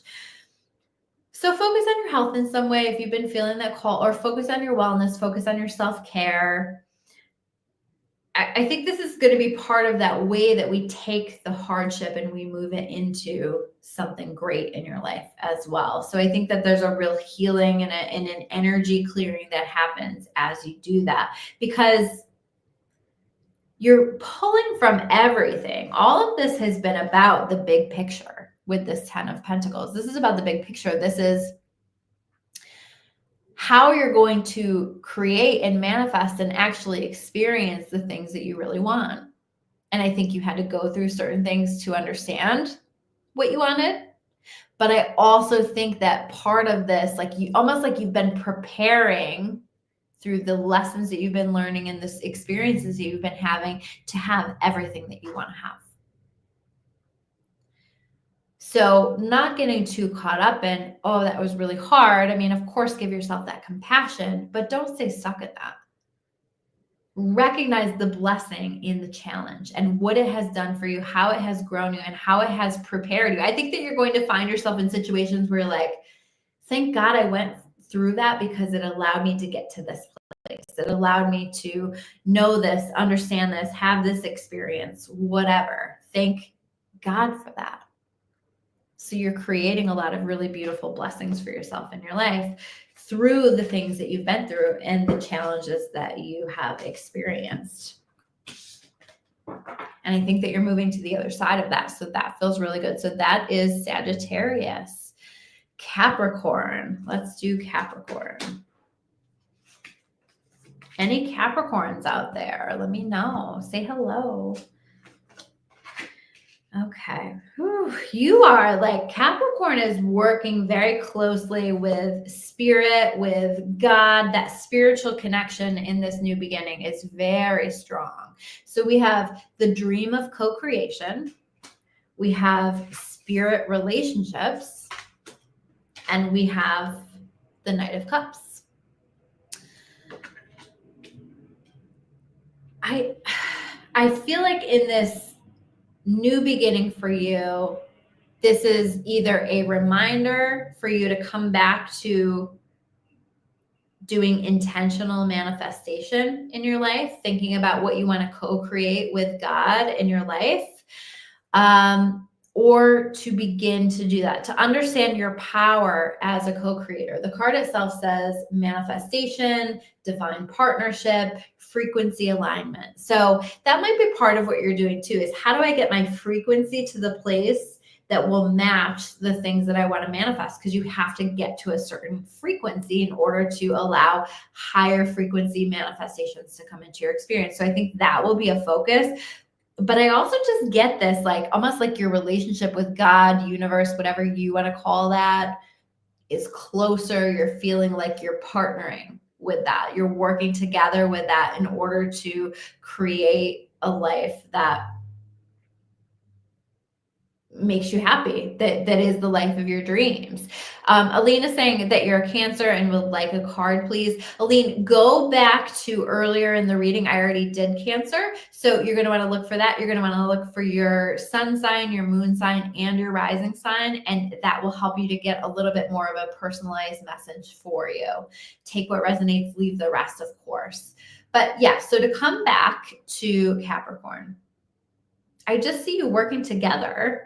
So focus on your health in some way if you've been feeling that call, or focus on your wellness, focus on your self-care. I think this is going to be part of that way that we take the hardship and we move it into something great in your life as well. So I think that there's a real healing and an energy clearing that happens as you do that, because you're pulling from everything. All of this has been about the big picture with this 10 of Pentacles. This is about the big picture. This is how you're going to create and manifest and actually experience the things that you really want. And I think you had to go through certain things to understand what you wanted. But I also think that part of this, like almost like you've been preparing through the lessons that you've been learning and the experiences that you've been having to have everything that you want to have. So not getting too caught up in, oh, that was really hard. I mean, of course, give yourself that compassion, but don't stay stuck at that. Recognize the blessing in the challenge and what it has done for you, how it has grown you, and how it has prepared you. I think that you're going to find yourself in situations where you're like, thank God I went through that, because it allowed me to get to this place. It allowed me to know this, understand this, have this experience, whatever. Thank God for that. So you're creating a lot of really beautiful blessings for yourself in your life through the things that you've been through and the challenges that you have experienced. And I think that you're moving to the other side of that. So that feels really good. So that is Sagittarius. Capricorn. Let's do Capricorn. Any Capricorns out there? Let me know. Say hello. Okay. Whew. You are like, Capricorn is working very closely with spirit, with God. That spiritual connection in this new beginning is very strong. So we have the dream of co-creation. We have spirit relationships. And we have the Knight of Cups. I feel like in this new beginning for you, this is either a reminder for you to come back to doing intentional manifestation in your life, thinking about what you want to co-create with God in your life, or to begin to do that, to understand your power as a co-creator. The card itself says manifestation, divine partnership, frequency alignment. So that might be part of what you're doing too, is how do I get my frequency to the place that will match the things that I want to manifest? Because you have to get to a certain frequency in order to allow higher frequency manifestations to come into your experience. So I think that will be a focus. But I also just get this, like almost like your relationship with God, universe, whatever you want to call that, is closer. You're feeling like you're partnering with that. You're working together with that in order to create a life that makes you happy, that is the life of your dreams. Aline is saying that you're a Cancer and would like a card, please. Aline, go back to earlier in the reading. I already did Cancer, so you're going to want to look for that. You're going to want to look for your sun sign, your moon sign, and your rising sign, and that will help you to get a little bit more of a personalized message for you. Take what resonates, leave the rest, of course. But yeah, so to come back to Capricorn, I just see you working together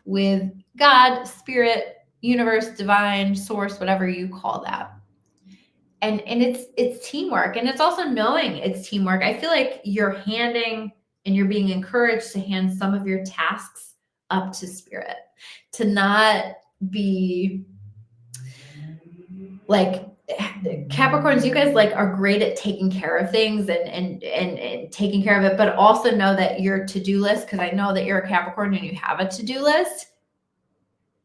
with God, spirit, universe, divine, source, whatever you call that. And it's teamwork, and it's also knowing it's teamwork. I feel like you're handing and you're being encouraged to hand some of your tasks up to spirit, to not be like Capricorns. You guys like are great at taking care of things and taking care of it, but also know that your to-do list, because I know that you're a Capricorn and you have a to-do list,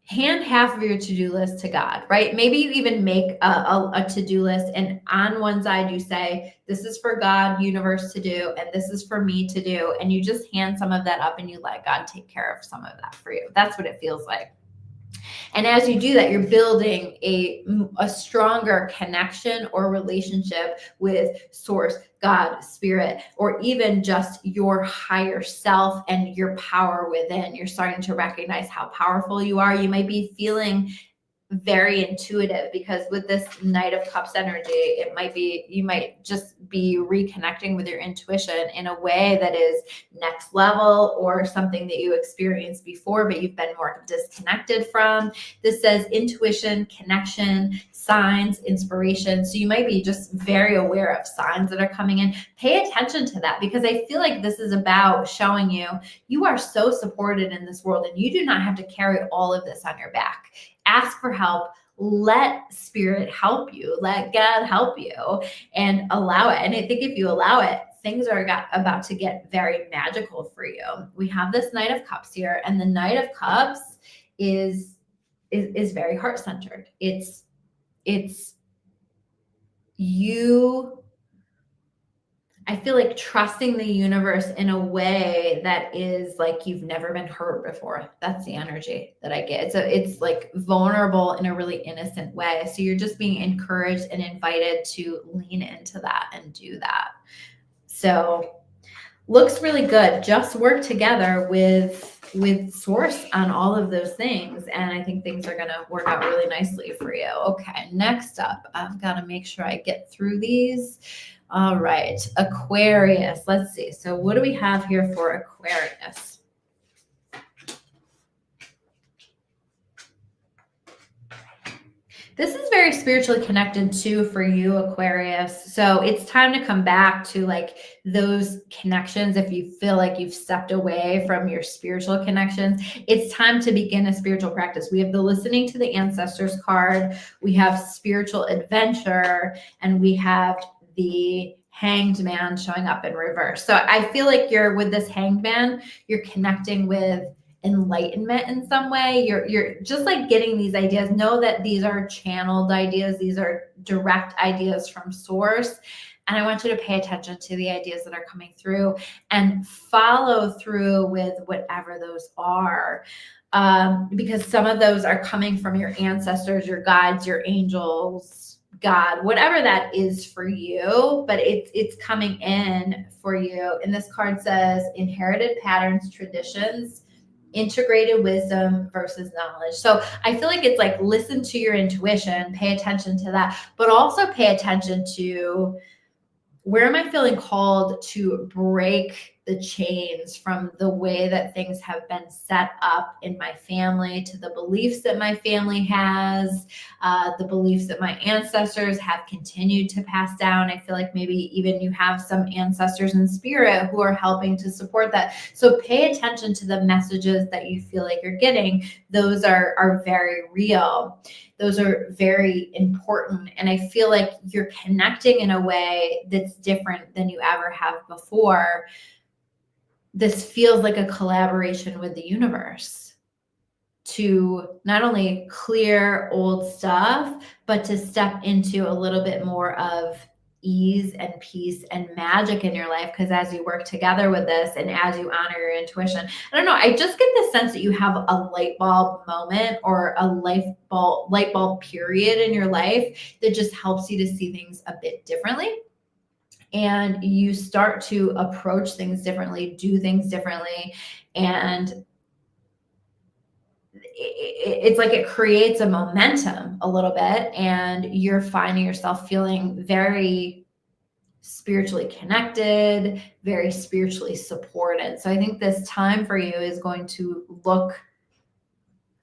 hand half of your to-do list to God, right? Maybe you even make a to-do list, and on one side you say, this is for God, universe to do, and this is for me to do. And you just hand some of that up and you let God take care of some of that for you. That's what it feels like. And as you do that, you're building a stronger connection or relationship with source, God, spirit, or even just your higher self and your power within. You're starting to recognize how powerful you are. You might be feeling very intuitive, because with this Knight of Cups energy, it might be, you might just be reconnecting with your intuition in a way that is next level, or something that you experienced before but you've been more disconnected from. This says intuition, connection, signs, inspiration. So you might be just very aware of signs that are coming in. Pay attention to that, because I feel like this is about showing you you are so supported in this world, and you do not have to carry all of this on your back. Ask for help. Let spirit help you. Let God help you, and allow it. And I think if you allow it, things are about to get very magical for you. We have this Knight of Cups here, and the Knight of Cups is very heart-centered. It's you, I feel like, trusting the universe in a way that is like you've never been hurt before. That's the energy that I get. So it's like vulnerable in a really innocent way. So you're just being encouraged and invited to lean into that and do that. So looks really good. Just work together with source on all of those things, and I think things are going to work out really nicely for you. Okay, next up, I've got to make sure I get through these. All right, Aquarius. Let's see. So what do we have here for Aquarius? This is very spiritually connected too for you, Aquarius. So it's time to come back to like those connections. If you feel like you've stepped away from your spiritual connections, it's time to begin a spiritual practice. We have the listening to the ancestors card, we have spiritual adventure, and we have the Hanged Man showing up in reverse. So I feel like you're with this Hanged Man, you're connecting with enlightenment in some way. You're just like getting these ideas. Know that these are channeled ideas. These are direct ideas from source. And I want you to pay attention to the ideas that are coming through and follow through with whatever those are. Because some of those are coming from your ancestors, your guides, your angels, God, whatever that is for you, but it's coming in for you. And this card says inherited patterns, traditions, integrated wisdom versus knowledge. So I feel like it's like, listen to your intuition, pay attention to that, but also pay attention to, where am I feeling called to break the chains from the way that things have been set up in my family, to the beliefs that my family has, the beliefs that my ancestors have continued to pass down. I feel like maybe even you have some ancestors in spirit who are helping to support that. So pay attention to the messages that you feel like you're getting. Those are very real. Those are very important. And I feel like you're connecting in a way that's different than you ever have before, this feels like a collaboration with the universe to not only clear old stuff, but to step into a little bit more of ease and peace and magic in your life. Because as you work together with this and as you honor your intuition, I don't know, I just get the sense that you have a light bulb moment or a light bulb period in your life that just helps you to see things a bit differently. And you start to approach things differently, do things differently, and it's like it creates a momentum a little bit, and you're finding yourself feeling very spiritually connected, very spiritually supported. So I think this time for you is going to look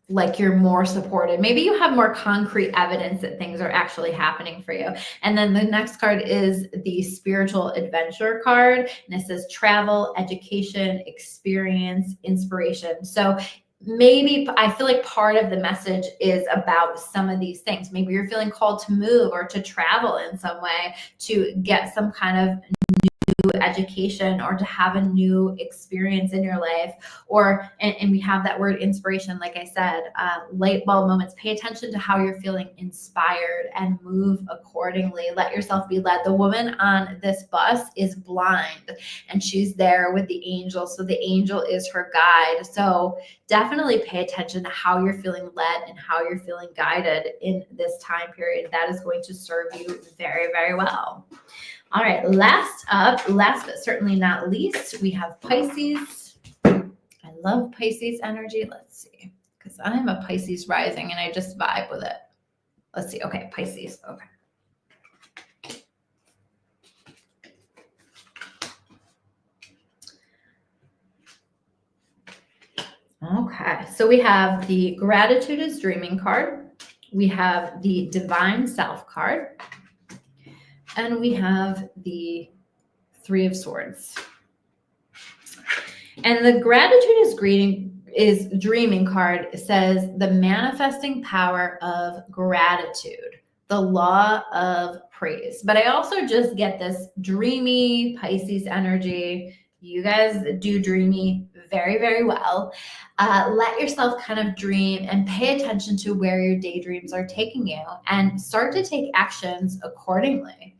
like you're more supported. Maybe you have more concrete evidence that things are actually happening for you. And then the next card is the spiritual adventure card. And it says travel, education, experience, inspiration. So maybe I feel like part of the message is about some of these things. Maybe you're feeling called to move or to travel in some way, to get some kind of education or to have a new experience in your life, or and we have that word inspiration. Like I said, light bulb moments. Pay attention to how you're feeling inspired and move accordingly. Let yourself be led. The woman on this bus is blind and she's there with the angel, so the angel is her guide. So definitely pay attention to how you're feeling led and how you're feeling guided in this time period. That is going to serve you very, very well. All right, last but certainly not least, we have Pisces. I love Pisces energy. Let's see, because I'm a Pisces rising and I just vibe with it. Let's see. Okay, Pisces. Okay. Okay, so we have the Gratitude is Dreaming card. We have the Divine Self card. And we have the Three of Swords. And the Gratitude is Dreaming card says the manifesting power of gratitude, the law of praise. But I also just get this dreamy Pisces energy. You guys do dreamy very, very well. Let yourself kind of dream and pay attention to where your daydreams are taking you and start to take actions accordingly.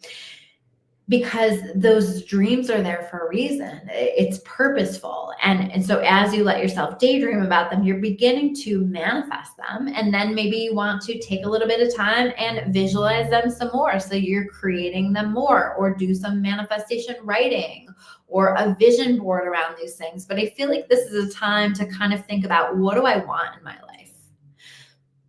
Because those dreams are there for a reason. It's purposeful. And so as you let yourself daydream about them, you're beginning to manifest them. And then maybe you want to take a little bit of time and visualize them some more. So you're creating them more, or do some manifestation writing or a vision board around these things. But I feel like this is a time to kind of think about, what do I want in my life?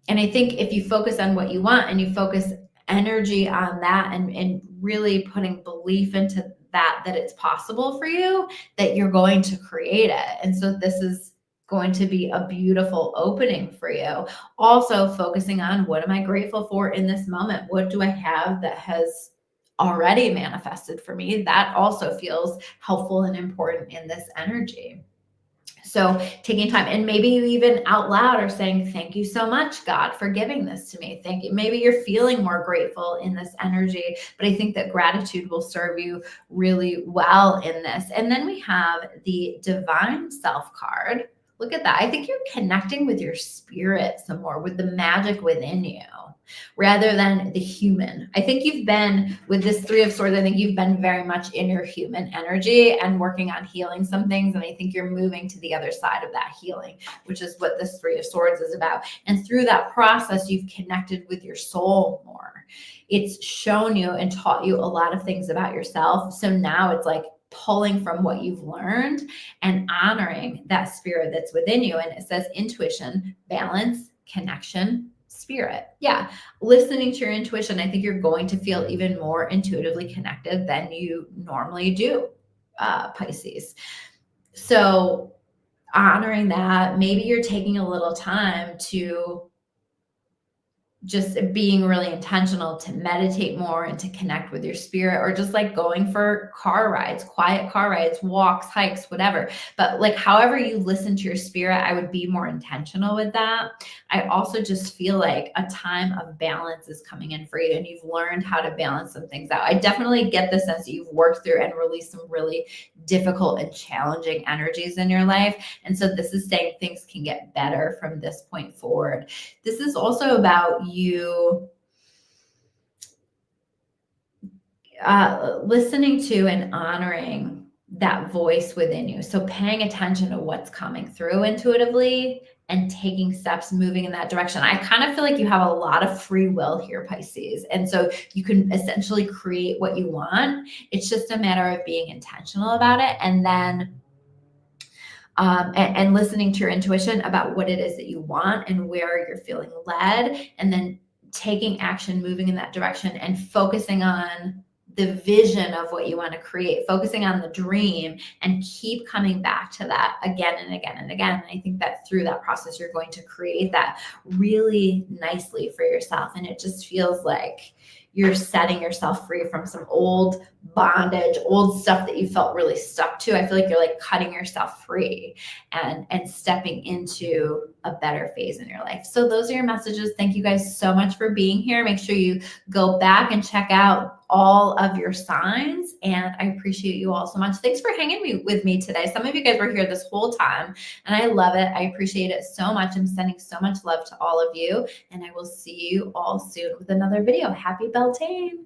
And I think if you focus on what you want and you focus energy on that and really putting belief into that it's possible for you, that you're going to create it. And so this is going to be a beautiful opening for you. Also focusing on, what am I grateful for in this moment? What do I have that has already manifested for me? That also feels helpful and important in this energy. So taking time, and maybe you even out loud are saying, thank you so much, God, for giving this to me. Thank you. Maybe you're feeling more grateful in this energy, but I think that gratitude will serve you really well in this. And then we have the Divine Self card. Look at that. I think you're connecting with your spirit some more, with the magic within you, rather than the human. I think you've been, with this Three of Swords, I think you've been very much in your human energy and working on healing some things. And I think you're moving to the other side of that healing, which is what this Three of Swords is about. And through that process, you've connected with your soul more. It's shown you and taught you a lot of things about yourself. So now it's like pulling from what you've learned and honoring that spirit that's within you. And it says intuition, balance, connection, spirit. Yeah. Listening to your intuition, I think you're going to feel even more intuitively connected than you normally do, Pisces. So honoring that, maybe you're taking a little time to just being really intentional to meditate more and to connect with your spirit, or just like going for car rides, quiet car rides, walks, hikes, whatever. But like however you listen to your spirit, I would be more intentional with that. I also just feel like a time of balance is coming in for you, and you've learned how to balance some things out. I definitely get the sense that you've worked through and released some really difficult and challenging energies in your life. And so this is saying things can get better from this point forward. This is also about you listening to and honoring that voice within you. So paying attention to what's coming through intuitively and taking steps moving in that direction. I kind of feel like you have a lot of free will here, Pisces. And so you can essentially create what you want. It's just a matter of being intentional about it, and then and listening to your intuition about what it is that you want and where you're feeling led, and then taking action, moving in that direction, and focusing on the vision of what you want to create, focusing on the dream, and keep coming back to that again and again and again. And I think that through that process, you're going to create that really nicely for yourself. And it just feels like you're setting yourself free from some old bondage, old stuff that you felt really stuck to. I feel like you're like cutting yourself free and stepping into a better phase in your life. So those are your messages. Thank you guys so much for being here. Make sure you go back and check out all of your signs, and I appreciate you all so much. Thanks for hanging with me today. Some of you guys were here this whole time, and I love it. I appreciate it so much. I'm sending so much love to all of you, and I will see you all soon with another video. Happy Beltane.